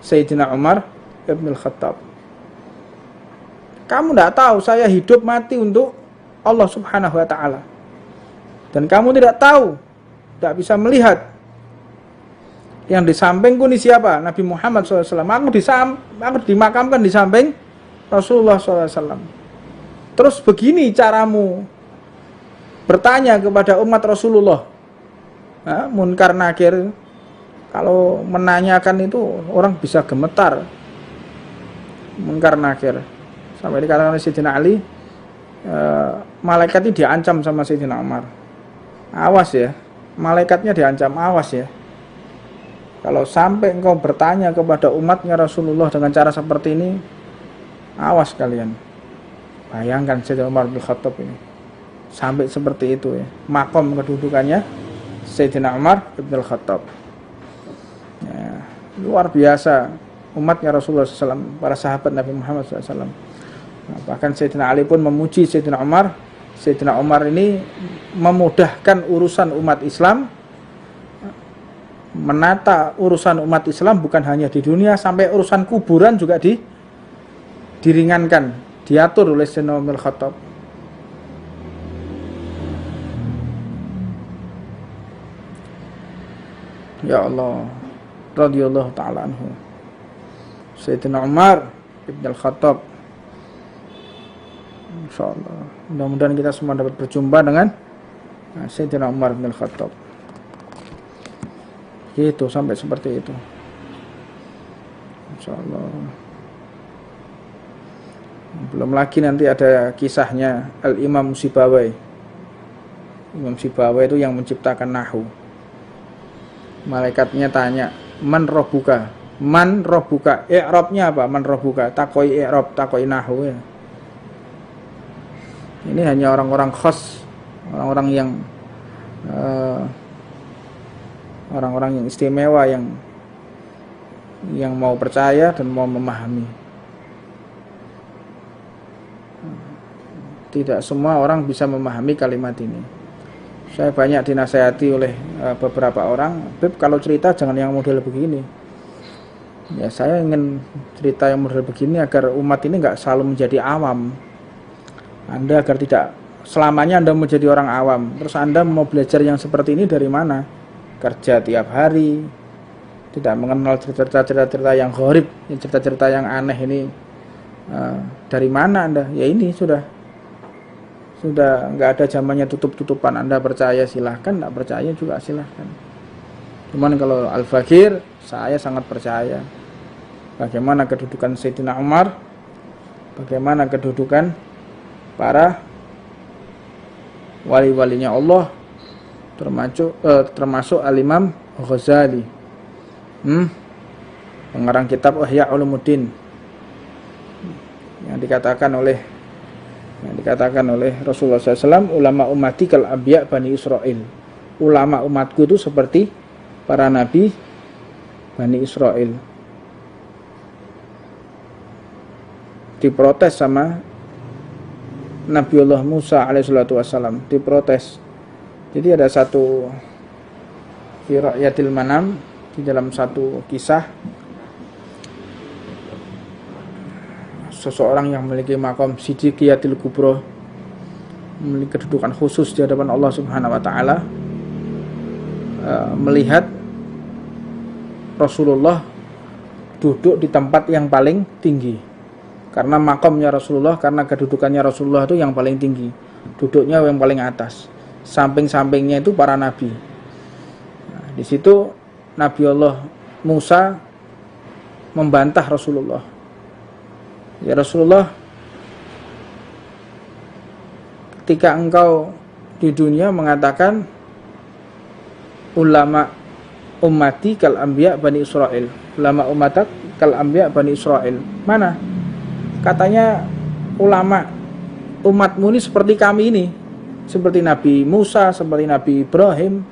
Sayyidina Umar bin Al-Khattab. Kamu tidak tahu saya hidup mati untuk Allah Subhanahu wa ta'ala, dan kamu tidak tahu, tidak bisa melihat yang di sampingku ini siapa? Nabi Muhammad SAW. Aku dimakamkan di samping Rasulullah SAW. Terus begini caramu bertanya kepada umat Rasulullah. Munkar Nakir, kalau menanyakan itu orang bisa gemetar. Munkar Nakir. Sampai dikatakan oleh Sayyidina Ali, malaikat ini diancam sama Sayyidina Umar. Awas ya, malaikatnya diancam, awas ya. Kalau sampai engkau bertanya kepada umatnya Rasulullah dengan cara seperti ini, awas kalian. Bayangkan Sayyidina Umar bin Khattab ini sampai seperti itu ya, makom kedudukannya Sayyidina Umar bin Khattab ya, luar biasa umatnya Rasulullah SAW, para sahabat Nabi Muhammad SAW. Nah, bahkan Sayyidina Ali pun memuji Sayyidina Umar. Sayyidina Umar ini memudahkan urusan umat Islam, menata urusan umat Islam bukan hanya di dunia, sampai urusan kuburan juga diringankan, diatur oleh Sayyidina Umar bin Khattab. Ya Allah, radhiyallahu ta'ala anhu Sayyidina Umar bin Khattab. Insyaallah mudah-mudahan kita semua dapat berjumpa dengan Sayyidina Umar bin Khattab. Itu sampai seperti itu. Insyaallah. Belum lagi nanti ada kisahnya Al-Imam Sibawai. Imam Sibawai itu yang menciptakan nahwu. Malaikatnya tanya, "Man rabbuka?" Man rabbuka. I'rabnya apa? Man rabbuka. Takoi i'rab, takoi nahwu ya. Ini hanya orang-orang khas, orang-orang yang istimewa, yang mau percaya dan mau memahami. Tidak semua orang bisa memahami kalimat ini. Saya banyak dinasihati oleh beberapa orang, "Beb, kalau cerita jangan yang model begini." Ya, saya ingin cerita yang model begini agar umat ini nggak selalu menjadi awam. Anda agar tidak selamanya Anda menjadi orang awam. Terus Anda mau belajar yang seperti ini dari mana? Kerja tiap hari, tidak mengenal cerita-cerita yang gharib, cerita-cerita yang aneh ini dari mana Anda? Ya ini sudah nggak ada zamannya tutup-tutupan. Anda percaya silahkan, nggak percaya juga silahkan. Cuman kalau Al-Fakir, saya sangat percaya bagaimana kedudukan Sayyidina Umar, bagaimana kedudukan para wali-walinya Allah, termasuk Al-Imam Ghazali, pengarang kitab Ihya Ulumuddin, yang dikatakan oleh Rasulullah SAW, ulama ummati kal anbiya Bani Israil. Ulama umatku itu seperti para nabi Bani Israil. Diprotes sama Nabiullah Musa alaihissalatu wassalam, diprotes. Jadi ada satu fi Ra'yatil Manam, di dalam satu kisah, seseorang yang memiliki maqam Siddiqiyatil Kubra, memiliki kedudukan khusus di hadapan Allah Subhanahu wa taala, melihat Rasulullah duduk di tempat yang paling tinggi. Karena makamnya Rasulullah, karena kedudukannya Rasulullah itu yang paling tinggi, duduknya yang paling atas. Samping-sampingnya itu para nabi. Nah, di situ Nabi Allah Musa membantah Rasulullah. Ya Rasulullah, ketika engkau di dunia mengatakan ulama ummati kal anbiya Bani Israil, ulama ummatak kal anbiya Bani Israil, mana? Katanya ulama umatmu ini seperti kami ini, seperti Nabi Musa, seperti Nabi Ibrahim,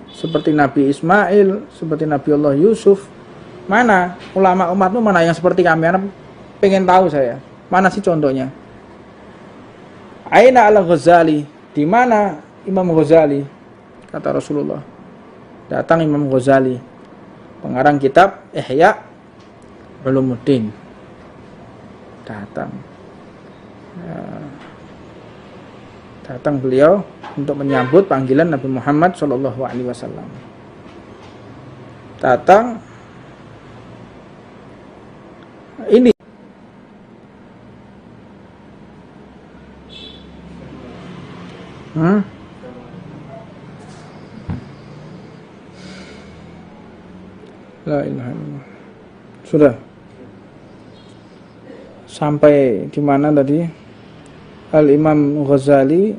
seperti Nabi Ismail, seperti Nabi Allah Yusuf. Mana ulama umatmu, mana yang seperti kami? Anak pengen tahu saya. Mana sih contohnya? Aina al-Ghazali? Di mana Imam Ghazali? Kata Rasulullah. Datang Imam Ghazali, pengarang kitab Ihya Ulumuddin. Datang beliau untuk menyambut panggilan Nabi Muhammad SAW. Datang ini La ilaha illallah. Sudah sampai di mana tadi? Al-Imam Ghazali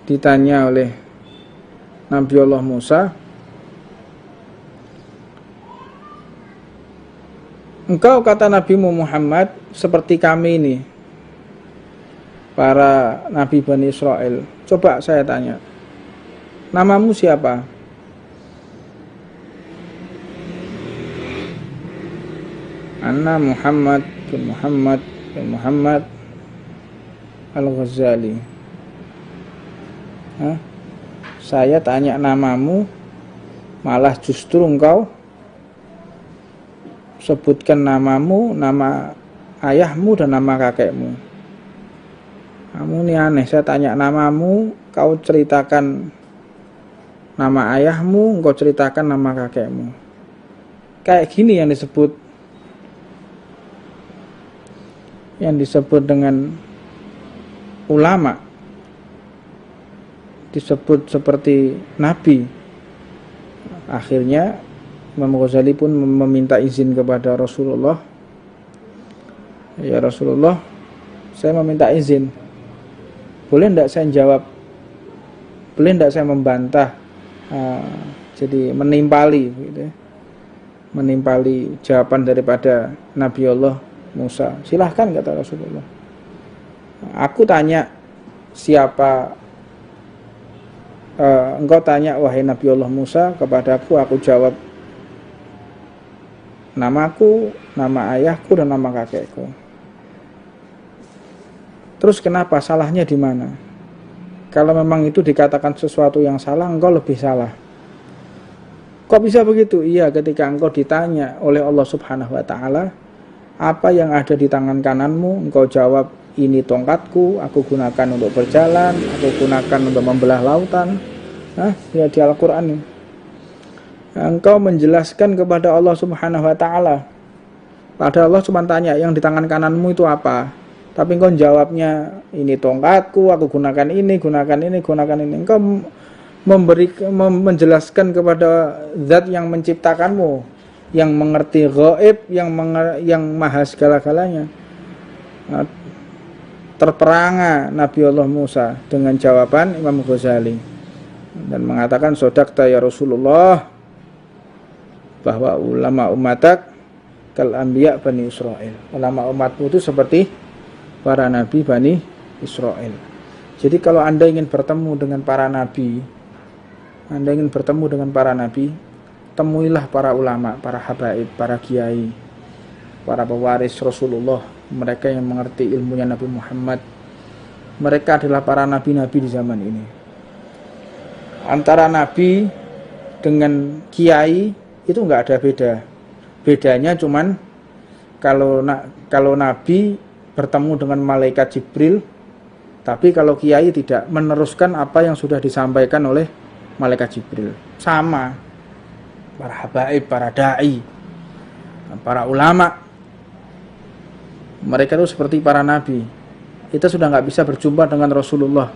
ditanya oleh Nabi Allah Musa, engkau kata Nabi Muhammad seperti kami ini, para Nabi Bani Israel. Coba saya tanya, namamu siapa? Ana Muhammad bin Muhammad bin Muhammad Al-Ghazali. Saya tanya namamu, malah justru engkau sebutkan namamu, nama ayahmu dan nama kakekmu. Kamu ini aneh, saya tanya namamu, kau ceritakan nama ayahmu, engkau ceritakan nama kakekmu. Kayak gini yang disebut dengan ulama, disebut seperti nabi. Akhirnya Imam Ghazali pun meminta izin kepada Rasulullah. Ya Rasulullah, saya meminta izin. Boleh tidak saya jawab? Boleh tidak saya membantah? Jadi menimpali gitu ya. Menimpali jawaban daripada Nabi Allah Musa. Silahkan kata Rasulullah. Aku tanya siapa, engkau tanya wahai Nabi Allah Musa kepadaku, aku jawab namaku, nama ayahku dan nama kakekku. Terus kenapa, salahnya di mana? Kalau memang itu dikatakan sesuatu yang salah, engkau lebih salah. Kok bisa begitu? Iya, ketika engkau ditanya oleh Allah Subhanahu wa taala, apa yang ada di tangan kananmu? Engkau jawab, ini tongkatku, aku gunakan untuk berjalan, aku gunakan untuk membelah lautan. Ya di Al-Qur'an ini. Engkau menjelaskan kepada Allah Subhanahu wa taala. Padahal Allah cuma tanya, yang di tangan kananmu itu apa? Tapi engkau jawabnya, ini tongkatku, aku gunakan ini, gunakan ini, gunakan ini. Engkau menjelaskan kepada zat yang menciptakanmu, yang mengerti gaib, yang maha segala-galanya. Terperangah Nabi Allah Musa dengan jawaban Imam Ghazali dan mengatakan, sodaqta ya Rasulullah, bahwa ulama umatak kal anbiya Bani Israel. Ulama umatmu itu seperti para nabi Bani Israel. Jadi kalau Anda ingin bertemu dengan para nabi, Anda ingin bertemu dengan para nabi, temuilah para ulama, para habaib, para kiai, para pewaris Rasulullah, mereka yang mengerti ilmunya Nabi Muhammad. Mereka adalah para nabi-nabi di zaman ini. Antara nabi dengan kiai itu enggak ada beda. Bedanya cuman kalau nabi bertemu dengan malaikat Jibril, tapi kalau kiai tidak, meneruskan apa yang sudah disampaikan oleh malaikat Jibril. Sama para habaib, para dai, para ulama, mereka itu seperti para nabi. Kita sudah nggak bisa berjumpa dengan Rasulullah.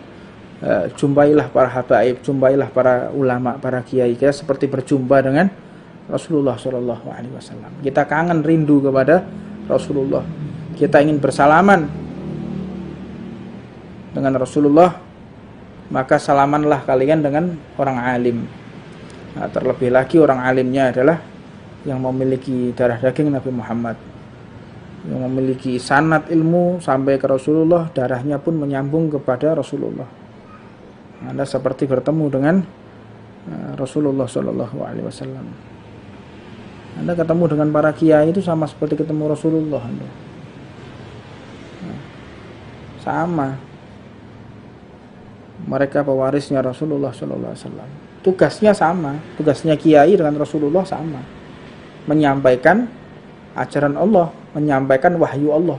Jumpailah para habaib, jumpailah para ulama, para kiai. Kita seperti berjumpa dengan Rasulullah SAW. Kita kangen, rindu kepada Rasulullah. Kita ingin bersalaman dengan Rasulullah, maka salamanlah kalian dengan orang alim. Nah, terlebih lagi orang alimnya adalah yang memiliki darah daging Nabi Muhammad, yang memiliki sanad ilmu sampai ke Rasulullah, darahnya pun menyambung kepada Rasulullah. Anda seperti bertemu dengan Rasulullah SAW. Anda ketemu dengan para kiai itu sama seperti ketemu Rasulullah. Anda sama, mereka pewarisnya Rasulullah SAW. Tugasnya sama, tugasnya kiai dengan Rasulullah sama, menyampaikan ajaran Allah, menyampaikan wahyu Allah.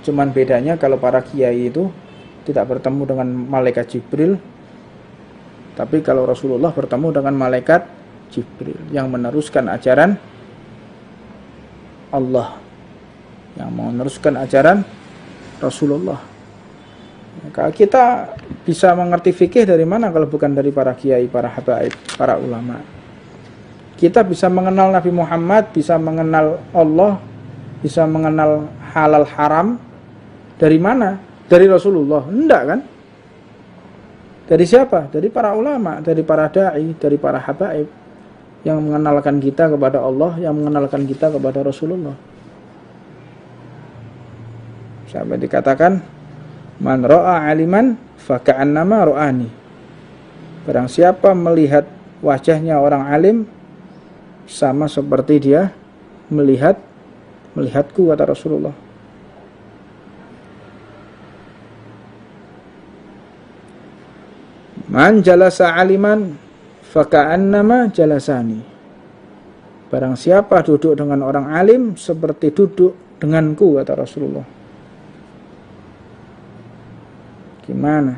Cuman bedanya kalau para kiai itu tidak bertemu dengan malaikat Jibril, tapi kalau Rasulullah bertemu dengan malaikat Jibril yang meneruskan ajaran Allah, yang meneruskan ajaran Rasulullah. Maka kita bisa mengerti fikih dari mana kalau bukan dari para kiai, para habaib, para ulama. Kita bisa mengenal Nabi Muhammad, bisa mengenal Allah, bisa mengenal halal haram dari mana? Dari Rasulullah? Enggak kan? Dari siapa? Dari para ulama, dari para dai, dari para habaib yang mengenalkan kita kepada Allah, yang mengenalkan kita kepada Rasulullah. Sampai dikatakan man ra'a aliman fa ka'annama ra'ani. Barang siapa melihat wajahnya orang alim, sama seperti dia melihatku, kata Rasulullah. Man jalasa aliman fa ka'annama jalasani. Barang siapa duduk dengan orang alim seperti duduk denganku, kata Rasulullah. Gimana?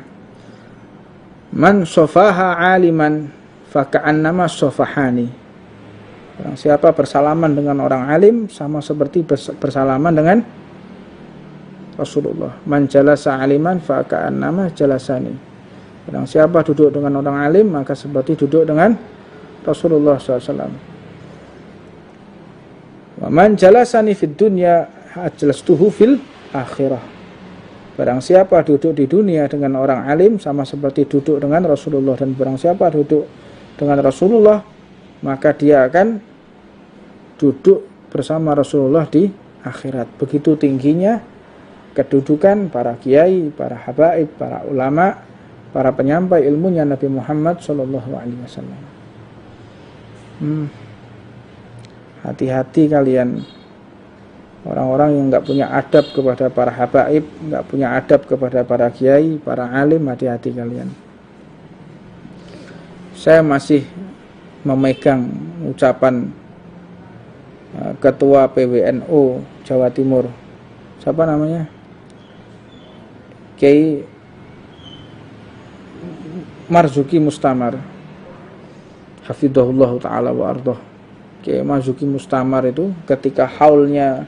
Man sofaha aliman fa ka'annama sofahani. Barang siapa bersalaman dengan orang alim sama seperti bersalaman dengan Rasulullah. Man jalasa aliman fa ka'annama jalasani. Barang siapa duduk dengan orang alim maka seperti duduk dengan Rasulullah SAW. Wa man jalasani fid dunya ajlastuhu fil akhirah. Barang siapa duduk di dunia dengan orang alim sama seperti duduk dengan Rasulullah, dan barang siapa duduk dengan Rasulullah maka dia akan duduk bersama Rasulullah di akhirat. Begitu tingginya kedudukan para kiai, para habaib, para ulama, para penyampai ilmunya Nabi Muhammad SAW. Hati-hati kalian, orang-orang yang nggak punya adab kepada para habaib, nggak punya adab kepada para kiai, para alim, hati-hati kalian. Saya masih memegang ucapan Ketua PWNU Jawa Timur, siapa namanya? Kiai Marzuki Mustamar, hafidhahullah ta'ala wa ardhah. Kiai Marzuki Mustamar itu ketika haulnya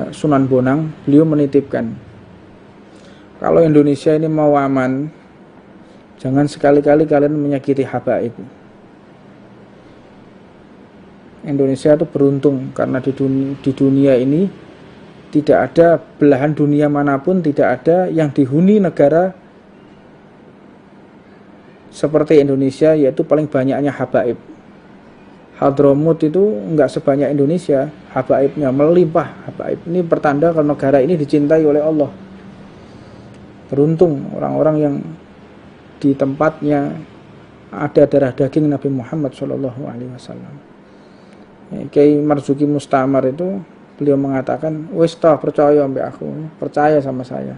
Sunan Bonang, beliau menitipkan, kalau Indonesia ini mau aman, jangan sekali-kali kalian menyakiti habaib. Indonesia itu beruntung karena di dunia ini tidak ada belahan dunia manapun, tidak ada yang dihuni negara seperti Indonesia, yaitu paling banyaknya habaib. Hadramut itu enggak sebanyak Indonesia, habaibnya melimpah. Habaib ini pertanda kalau negara ini dicintai oleh Allah. Beruntung orang-orang yang di tempatnya ada darah daging Nabi Muhammad SAW. Kiai Marzuki Mustamar itu beliau mengatakan, wis toh percaya mbak aku, percaya sama saya.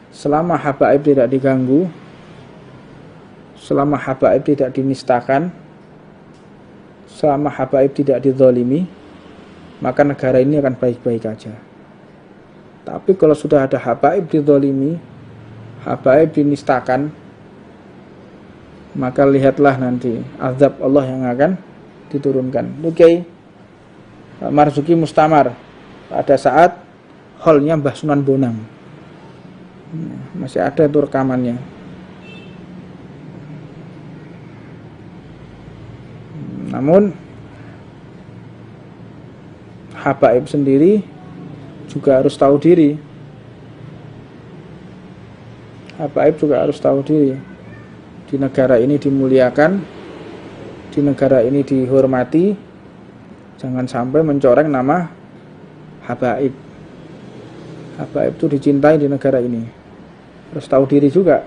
Selama habaib tidak diganggu, selama habaib tidak dinistakan, selama habaib tidak dizalimi, maka negara ini akan baik-baik aja. Tapi kalau sudah ada habaib dizalimi, habaib dinistakan, maka lihatlah nanti azab Allah yang akan diturunkan. Oke, Marzuki Mustamar pada saat haulnya Mbah Sunan Bonang, masih ada itu rekamannya. Namun habaib sendiri juga harus tahu diri. Habaib juga harus tahu diri. Di negara ini dimuliakan, di negara ini dihormati. Jangan sampai mencoreng nama habaib. Habaib itu dicintai di negara ini. Harus tahu diri juga.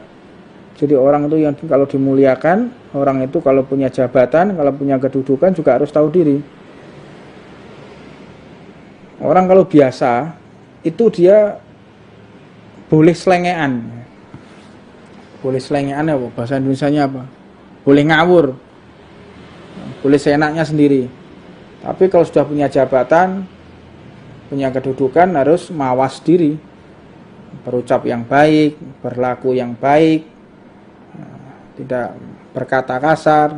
Jadi orang itu yang kalau dimuliakan, orang itu kalau punya jabatan, kalau punya kedudukan juga harus tahu diri. Orang kalau biasa itu dia boleh selengean. Boleh selengean apa? Bahasa Indonesianya apa? Boleh ngawur. Boleh seenaknya sendiri. Tapi kalau sudah punya jabatan, punya kedudukan, harus mawas diri, berucap yang baik, berlaku yang baik, tidak berkata kasar,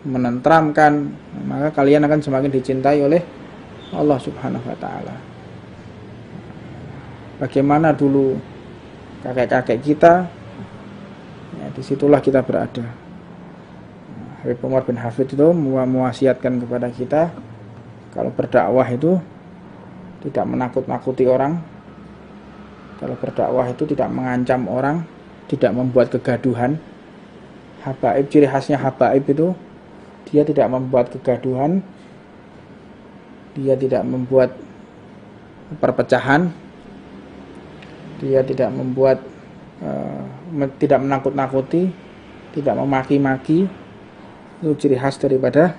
menenteramkan, maka kalian akan semakin dicintai oleh Allah Subhanahu wa Ta'ala. Bagaimana dulu kakek-kakek kita, ya, disitulah kita berada. Habib Umar bin Hafid itu mewasiatkan kepada kita, kalau berdakwah itu tidak menakut-nakuti orang, kalau berdakwah itu tidak mengancam orang, tidak membuat kegaduhan. Habaib, ciri khasnya habaib itu dia tidak membuat kegaduhan, dia tidak membuat perpecahan, dia tidak membuat tidak menakut-nakuti, tidak memaki-maki. Itu ciri khas daripada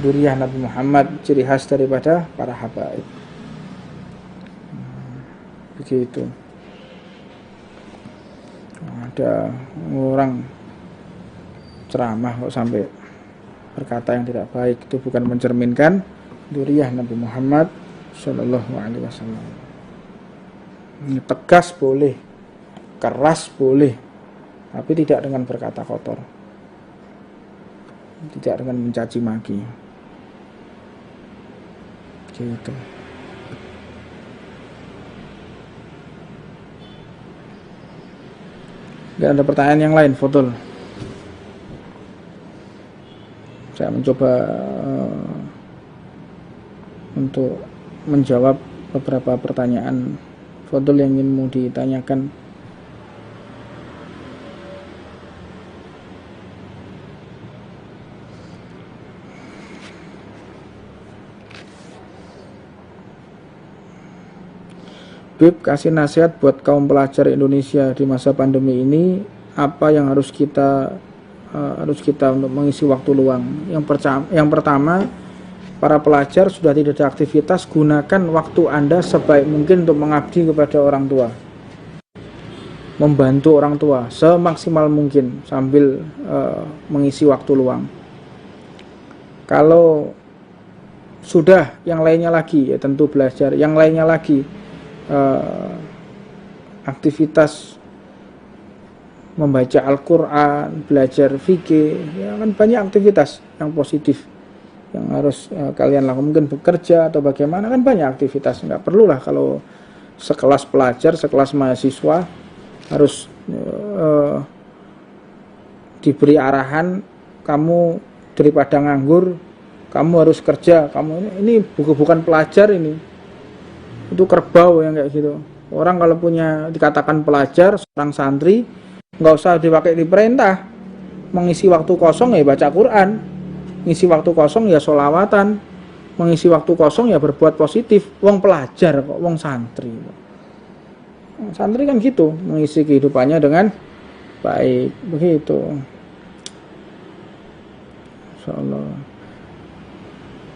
dzurriyyah Nabi Muhammad, ciri khas daripada para habaib. Begitu. Ada orang ceramah kok sampai berkata yang tidak baik, itu bukan mencerminkan dzurriyyah Nabi Muhammad Shallallahu Alaihi Wasallam. Tegas boleh, keras boleh, tapi tidak dengan berkata kotor, tidak dengan mencaci maki. Gitu. Tidak ada pertanyaan yang lain, Fadhil. Saya mencoba untuk menjawab beberapa pertanyaan Fadhil yang ingin mau ditanyakan. Bib, kasih nasihat buat kaum pelajar Indonesia di masa pandemi ini, apa yang harus kita untuk mengisi waktu luang. Yang pertama, para pelajar sudah tidak ada aktivitas, gunakan waktu Anda sebaik mungkin untuk mengabdi kepada orang tua, membantu orang tua semaksimal mungkin sambil mengisi waktu luang. Kalau sudah yang lainnya lagi, ya tentu belajar. Yang lainnya lagi, aktivitas membaca Al-Quran, belajar fikih, ya kan banyak aktivitas yang positif yang harus kalian lakukan. Mungkin bekerja atau bagaimana, kan banyak aktivitas. Nggak perlulah kalau sekelas pelajar, sekelas mahasiswa harus diberi arahan, kamu daripada nganggur, kamu harus kerja. Kamu ini bukan pelajar ini. Itu kerbau yang kayak gitu. Orang kalau punya dikatakan pelajar, seorang santri, nggak usah dipakai diperintah. Mengisi waktu kosong ya baca Quran, mengisi waktu kosong ya sholawatan, mengisi waktu kosong ya berbuat positif. Wong pelajar kok, wong santri. Santri kan gitu, mengisi kehidupannya dengan baik, begitu. Insyaallah.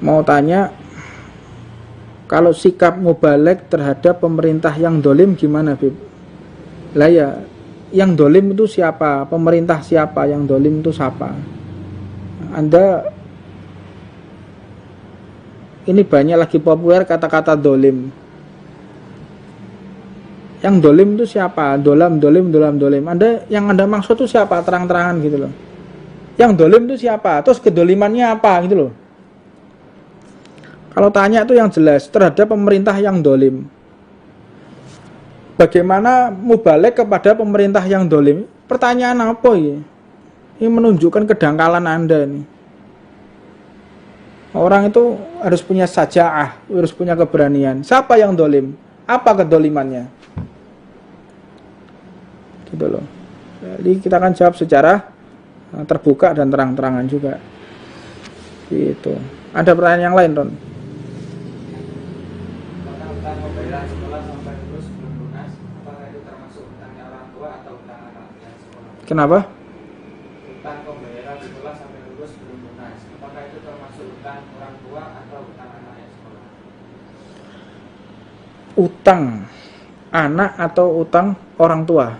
Mau tanya, kalau sikap mubalek terhadap pemerintah yang dolim gimana, Bib? Lah ya, yang dolim itu siapa? Pemerintah siapa? Yang dolim itu siapa? Anda, ini banyak lagi populer kata-kata dolim. Yang dolim itu siapa? Dolim. Yang Anda maksud itu siapa? Terang-terangan gitu loh. Yang dolim itu siapa? Terus kedolimannya apa gitu loh. Kalau tanya itu yang jelas terhadap pemerintah yang dolim. Bagaimana mubalek kepada pemerintah yang dolim? Pertanyaan apa ini? Ini menunjukkan kedangkalan Anda ini. Orang itu harus punya sajaah, harus punya keberanian. Siapa yang dolim? Apa kedolimannya? Gitu loh. Jadi kita akan jawab secara terbuka dan terang-terangan juga. Gitu. Ada pertanyaan yang lain, Ron? Kenapa? Utang pembayaran sekolah sampai lulus belum lunas. Apakah itu termasuk utang orang tua atau utang anak yang sekolah? Utang anak atau utang orang tua?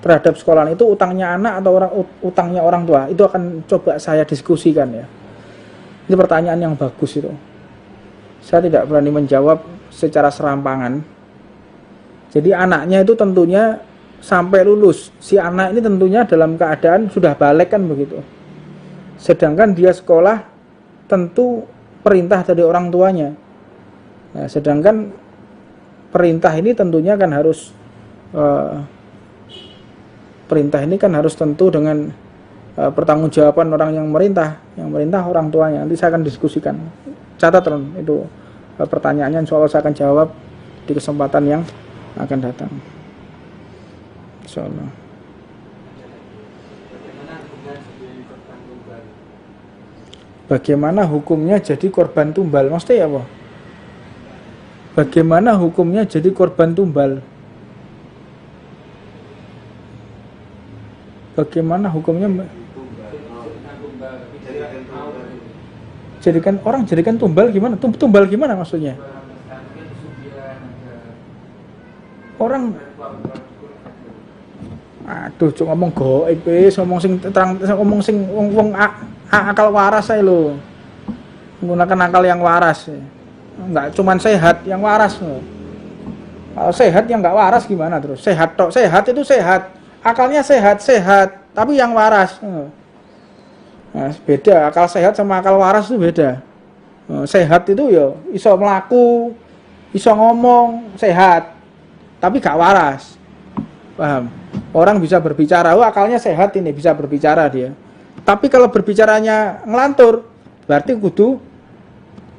Terhadap sekolah itu utangnya anak atau utangnya orang tua? Itu akan coba saya diskusikan ya. Ini pertanyaan yang bagus itu. Saya tidak berani menjawab secara serampangan. Jadi anaknya itu tentunya sampai lulus, si anak ini tentunya dalam keadaan sudah balik kan begitu. Sedangkan dia sekolah tentu perintah dari orang tuanya. Nah, sedangkan perintah ini tentunya kan harus tentu dengan pertanggungjawaban orang yang merintah orang tuanya. Nanti saya akan diskusikan. Catat itu pertanyaannya, insya Allah saya akan jawab di kesempatan yang akan datang. Insyaallah. Bagaimana hukumnya jadi korban tumbal? Maksudnya apa? Bagaimana hukumnya jadi korban tumbal? Bagaimana hukumnya jadikan tumbal gimana? Tumbal gimana maksudnya? Orang aduh cuma ngomong goib wis ngomong sing terang ngomong sing wong akal waras ae lho. Menggunakan akal yang waras. Enggak cuman sehat, yang waras. Kalau sehat yang enggak waras gimana terus? Sehat tok, sehat itu sehat. Akalnya sehat, tapi yang waras. Nah, beda, akal sehat sama akal waras itu beda. Sehat itu ya iso melaku, iso ngomong, sehat. Tapi gak waras. Paham? Orang bisa berbicara, akalnya sehat ini, bisa berbicara dia. Tapi kalau berbicaranya ngelantur, berarti kudu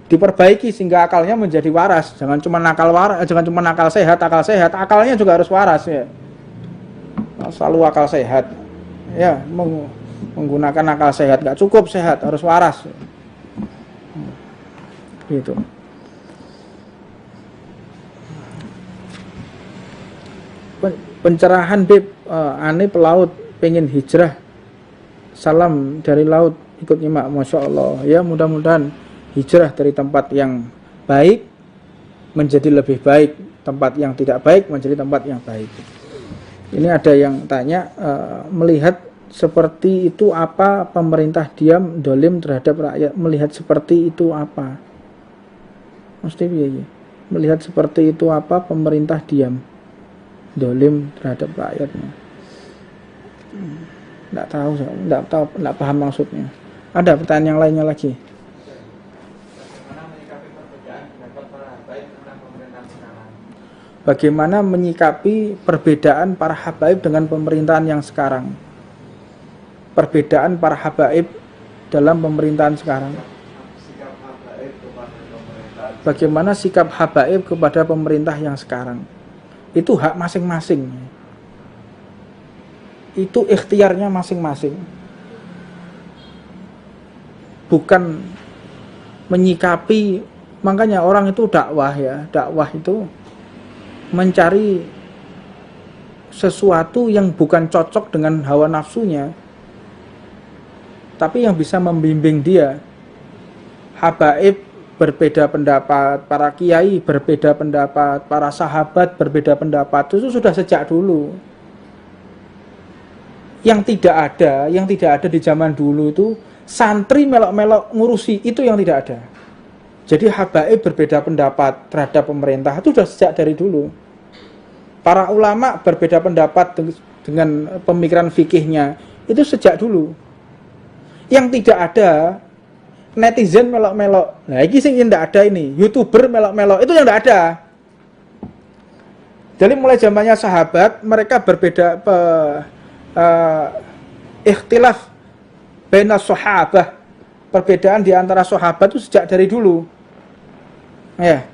diperbaiki sehingga akalnya menjadi waras. Jangan cuma akal sehat, akalnya juga harus waras ya. Selalu akal sehat. Ya, menggunakan akal sehat gak cukup sehat, harus waras. Gitu. Pencerahan Bib, aneh pelaut pengen hijrah. Salam dari laut ikut nyimak, Masya Allah. Ya mudah-mudahan hijrah dari tempat yang baik menjadi lebih baik, tempat yang tidak baik menjadi tempat yang baik. Ini ada yang tanya, melihat seperti itu apa pemerintah diam dolim terhadap rakyat? Melihat seperti itu apa? Mesti ya. Melihat seperti itu apa pemerintah diam dolim terhadap rakyatnya? Tidak paham maksudnya. Ada pertanyaan yang lainnya lagi? Bagaimana menyikapi perbedaan para habaib dengan pemerintahan yang sekarang? Perbedaan para habaib dalam pemerintahan sekarang. Bagaimana sikap habaib kepada pemerintah yang sekarang? Itu hak masing-masing. Itu ikhtiarnya masing-masing. Bukan menyikapi, makanya orang itu dakwah ya. Dakwah itu mencari sesuatu yang bukan cocok dengan hawa nafsunya, tapi yang bisa membimbing dia. Habaib berbeda pendapat, para kiai berbeda pendapat, para sahabat berbeda pendapat, itu sudah sejak dulu. Yang tidak ada di zaman dulu itu santri melok-melok ngurusi, itu yang tidak ada. Jadi habaib berbeda pendapat terhadap pemerintah itu sudah sejak dari dulu. Para ulama berbeda pendapat dengan pemikiran fikihnya itu sejak dulu. Yang tidak ada netizen melok-melok. Nah, ini sing tidak ada ini. YouTuber melok-melok itu yang tidak ada. Jadi mulai zamannya sahabat mereka berbeda ikhtilaf baina sahabah. Perbedaan di antara sahabat itu sejak dari dulu. Ya.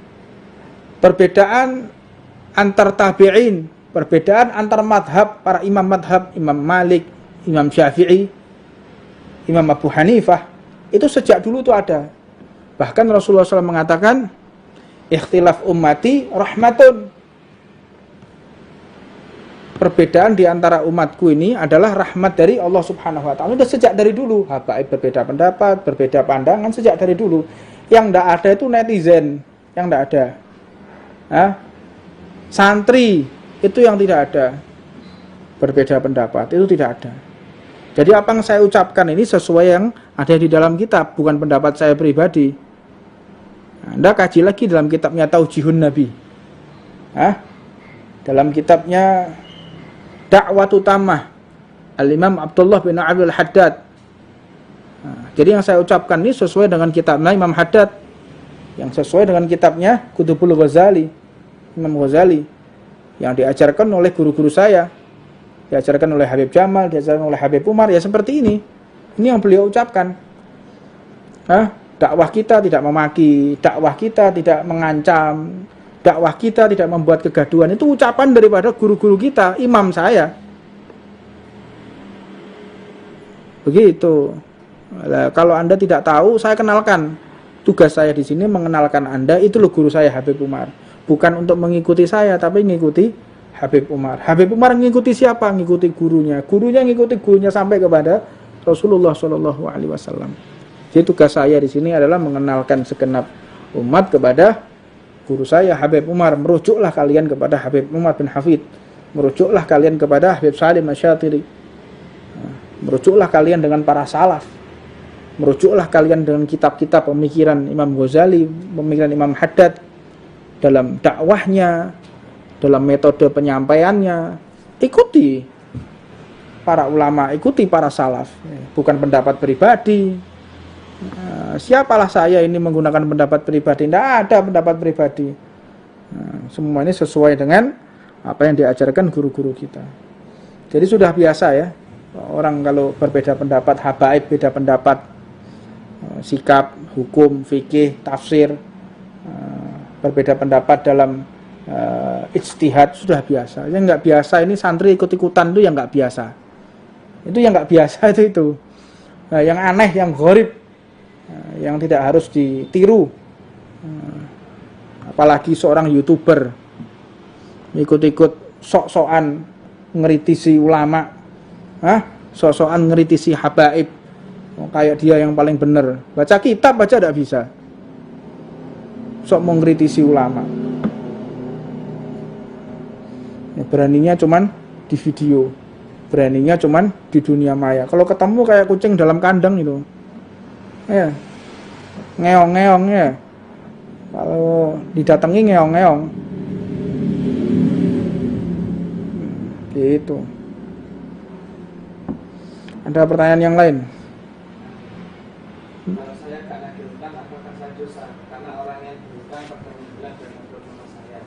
Perbedaan antar tabi'in, perbedaan antar madhab, para imam madhab, Imam Malik, Imam Syafi'i, Imam Abu Hanifah, itu sejak dulu itu ada. Bahkan Rasulullah SAW mengatakan, ikhtilaf ummati rahmatun. Perbedaan di antara umatku ini adalah rahmat dari Allah Subhanahu wa Ta'ala. Sudah sejak dari dulu. Habaib berbeda pendapat, berbeda pandangan sejak dari dulu. Yang tidak ada itu netizen, yang tidak ada. Santri itu yang tidak ada. Berbeda pendapat itu tidak ada. Jadi apa yang saya ucapkan ini sesuai yang ada di dalam kitab, bukan pendapat saya pribadi. Anda kaji lagi dalam kitabnya Taujihun Nabi. Dalam kitabnya Da'watu Tammah Al-Imam Abdullah bin Abdul Haddad. Jadi yang saya ucapkan ini sesuai dengan kitabnya Imam Haddad, yang sesuai dengan kitabnya Kutubul Ghazali, Imam Ghazali, yang diajarkan oleh guru-guru saya, diajarkan oleh Habib Jamal, diajarkan oleh Habib Umar, ya seperti ini. Ini yang beliau ucapkan. Dakwah kita tidak memaki, dakwah kita tidak mengancam, dakwah kita tidak membuat kegaduhan. Itu ucapan daripada guru-guru kita, imam saya. Begitu. Nah, kalau Anda tidak tahu, saya kenalkan. Tugas saya di sini mengenalkan Anda, itu loh guru saya Habib Umar. bukan untuk mengikuti saya, tapi mengikuti Habib Umar. Habib Umar mengikuti siapa? Mengikuti gurunya. Gurunya mengikuti gurunya sampai kepada Rasulullah Shallallahu Alaihi Wasallam. Jadi tugas saya di sini adalah mengenalkan segenap umat kepada guru saya Habib Umar. Merujuklah kalian kepada Habib Umar bin Hafid. Merujuklah kalian kepada Habib Salim Asy-Syatiri. Merujuklah kalian dengan para salaf. Merujuklah kalian dengan kitab-kitab pemikiran Imam Ghazali, pemikiran Imam Haddad dalam dakwahnya, dalam metode penyampaiannya. Ikuti para ulama, ikuti para salaf, bukan pendapat pribadi. Siapalah saya ini menggunakan pendapat pribadi? Tidak ada pendapat pribadi. Semua ini sesuai dengan apa yang diajarkan guru-guru kita. Jadi sudah biasa ya, orang kalau berbeda pendapat, habaib beda pendapat, sikap, hukum, fikih, tafsir, berbeda pendapat dalam ijtihad, sudah biasa. Yang nggak biasa ini santri ikut-ikutan itu yang nggak biasa. Itu yang nggak biasa itu. Nah, yang aneh, yang gharib, yang tidak harus ditiru. Apalagi seorang YouTuber ikut-ikut sok-sokan ngeritisi ulama, sok-sokan ngeritisi habaib, kayak dia yang paling benar. Baca kitab aja tidak bisa, sok mau ngeritisi ulama. Beraninya cuman di video, beraninya cuman di dunia maya. Kalau ketemu kayak kucing dalam kandang itu, ya ngeong-ngeong ya. Kalau didatangi ngeong-ngeong, gitu. Ada pertanyaan yang lain? Kalau saya nggak nagih hutang, apakah saya dosa? Karena orang yang berhutang bertanggung jawab dan menurut nama saya.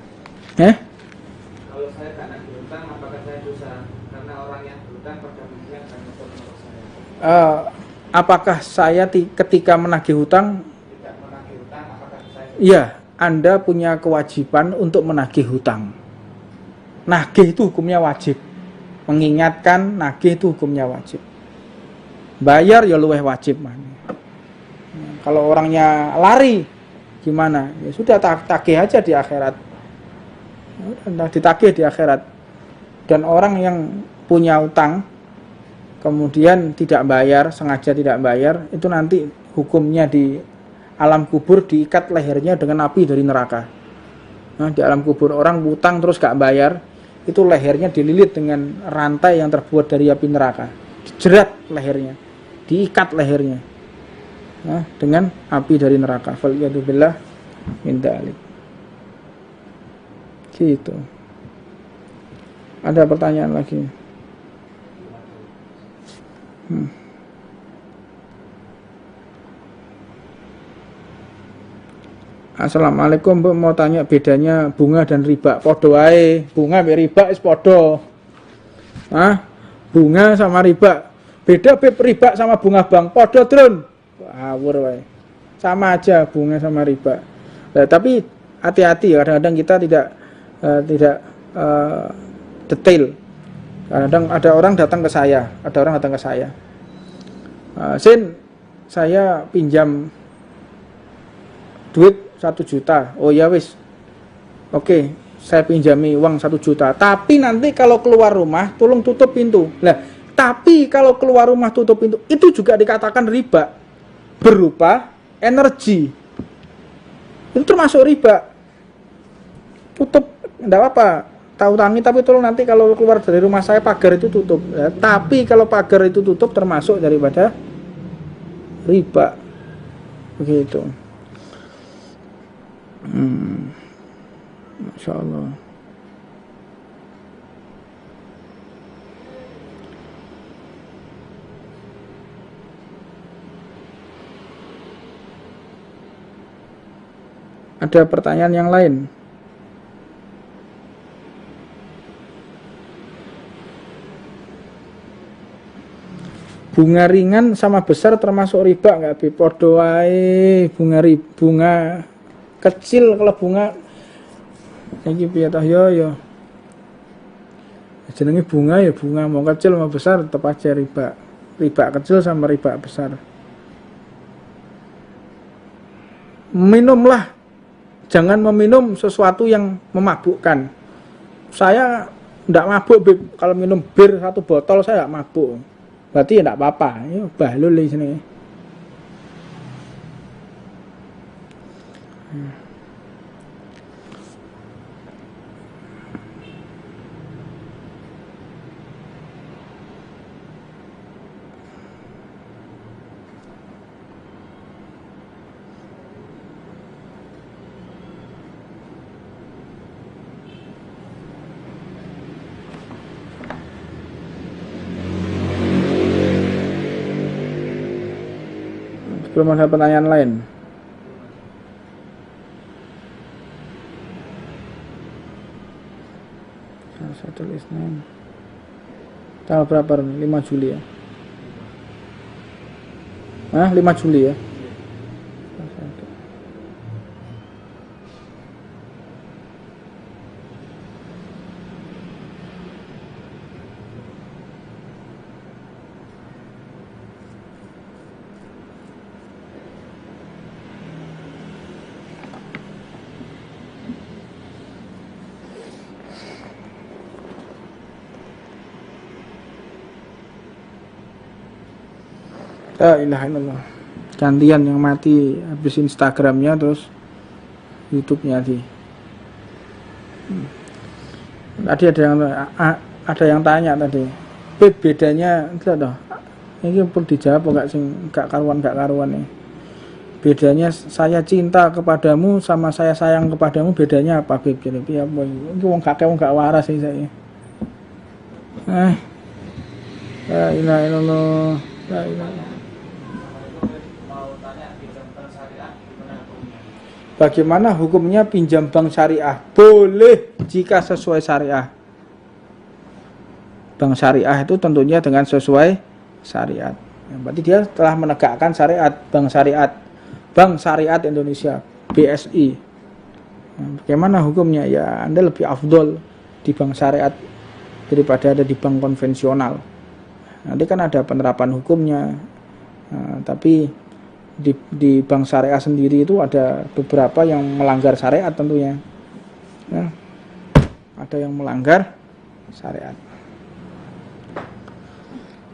Kalau saya nggak nagih hutang, apakah saya dosa? Karena orang yang berhutang bertanggung jawab dan menurut nama saya. Apakah saya ketika menagih hutang? Tidak menagih hutang, apakah saya dosa? Iya, Anda punya kewajiban untuk menagih hutang. Nagih itu hukumnya wajib. Mengingatkan, nagih itu hukumnya wajib. Bayar ya luweh wajib. Kalau orangnya lari, gimana? Ya sudah, tagih aja di akhirat. Ditagih di akhirat. Dan orang yang punya utang, kemudian tidak bayar, sengaja tidak bayar, itu nanti hukumnya di alam kubur diikat lehernya dengan api dari neraka. Nah, di alam kubur orang utang terus gak bayar, itu lehernya dililit dengan rantai yang terbuat dari api neraka. Dijerat lehernya, diikat lehernya, nah, dengan api dari neraka. Faliyadzubillah min dzalik. Gitu. Ada pertanyaan lagi? Assalamualaikum, Bu, mau tanya bedanya bunga dan riba. Podo ae, bunga sama riba is podo. Bunga sama riba. Beda Beb, riba sama bunga bank. Podo drun. Ngawur wae. Sama aja bunga sama riba. Nah, tapi hati-hati, kadang-kadang kita tidak detail. Kadang ada orang datang ke saya, Sin, saya pinjam duit 1 juta. Oh ya wis, oke, saya pinjami uang 1 juta. Tapi nanti kalau keluar rumah tolong tutup pintu. Nah, tapi kalau keluar rumah tutup pintu itu juga dikatakan riba, berupa energi. Itu termasuk riba. Tutup, enggak apa-apa, tahu tangi, tapi tolong nanti kalau keluar dari rumah saya pagar itu tutup. Ya, tapi kalau pagar itu tutup termasuk daripada riba. Begitu. Masya Allah. Ada pertanyaan yang lain? Bunga ringan sama besar termasuk riba nggak? Podo wae, bunga kecil. Kalau bunga iki piye tah yo. Jenenge bunga ya bunga, mau kecil mau besar tetap aja riba. Riba kecil sama riba besar. Minumlah jangan meminum sesuatu yang memabukkan. Saya tidak mabuk, Bib. Kalau minum bir 1 botol saya tidak mabuk. Berarti ya tidak apa-apa. Ini bahlul di sini. Belum ada pertanyaan lain. Satu Isnin. Tanggal berapa? 5 Juli ya? 5 Juli ya? La ilaha illallah. Gantian yang mati habis Instagramnya terus YouTube-nya di. Tadi ada yang tanya tadi. Bedanya itu toh. Ini perlu dijawab gak karuan nih. Bedanya saya cinta kepadamu sama saya sayang kepadamu, bedanya apa, Beb? Jadi piye apa iki wong gak waras sih saya. La ilaha illallah. La ilaha. Bagaimana hukumnya pinjam bank syariah? Boleh jika sesuai syariah. Bank syariah itu tentunya dengan sesuai syariat. Berarti dia telah menegakkan syariat, bank syariat Indonesia, BSI. Bagaimana hukumnya? Ya, Anda lebih afdol di bank syariat daripada ada di bank konvensional. Nanti kan ada penerapan hukumnya. Tapi di bank syariah sendiri itu ada beberapa yang melanggar syariat tentunya. Ada yang melanggar syariat.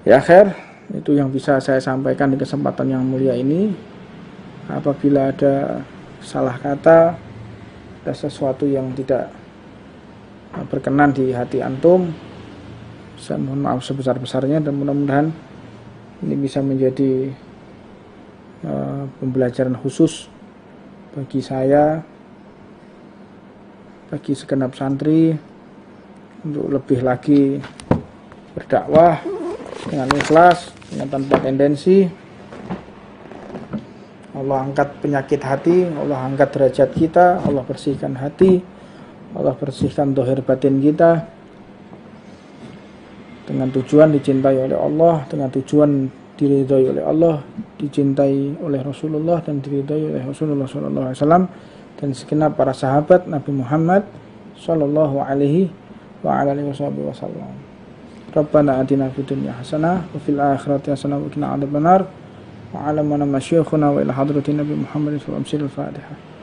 Ya khair, itu yang bisa saya sampaikan di kesempatan yang mulia ini. Apabila ada salah kata, ada sesuatu yang tidak berkenan di hati antum, saya mohon maaf sebesar-besarnya, dan mudah-mudahan ini bisa menjadi pembelajaran khusus bagi saya, bagi segenap santri, untuk lebih lagi berdakwah dengan ikhlas, dengan tanpa tendensi. Allah angkat penyakit hati, Allah angkat derajat kita, Allah bersihkan hati, Allah bersihkan zahir batin kita, dengan tujuan dicintai oleh Allah, dengan tujuan diridhai oleh Allah, dicintai oleh Rasulullah, dan diridhai oleh Rasulullah SAW dan segenap para sahabat Nabi Muhammad sallallahu alaihi wa ala alihi wasallam. Rabbana atina fid dunya hasanah wa fil akhirati hasanah wa qina adzabannar wa 'ala man masyayikhuna wa ila hadratin Nabi Muhammad sallallahu alaihi wasallam. Al-Fatihah.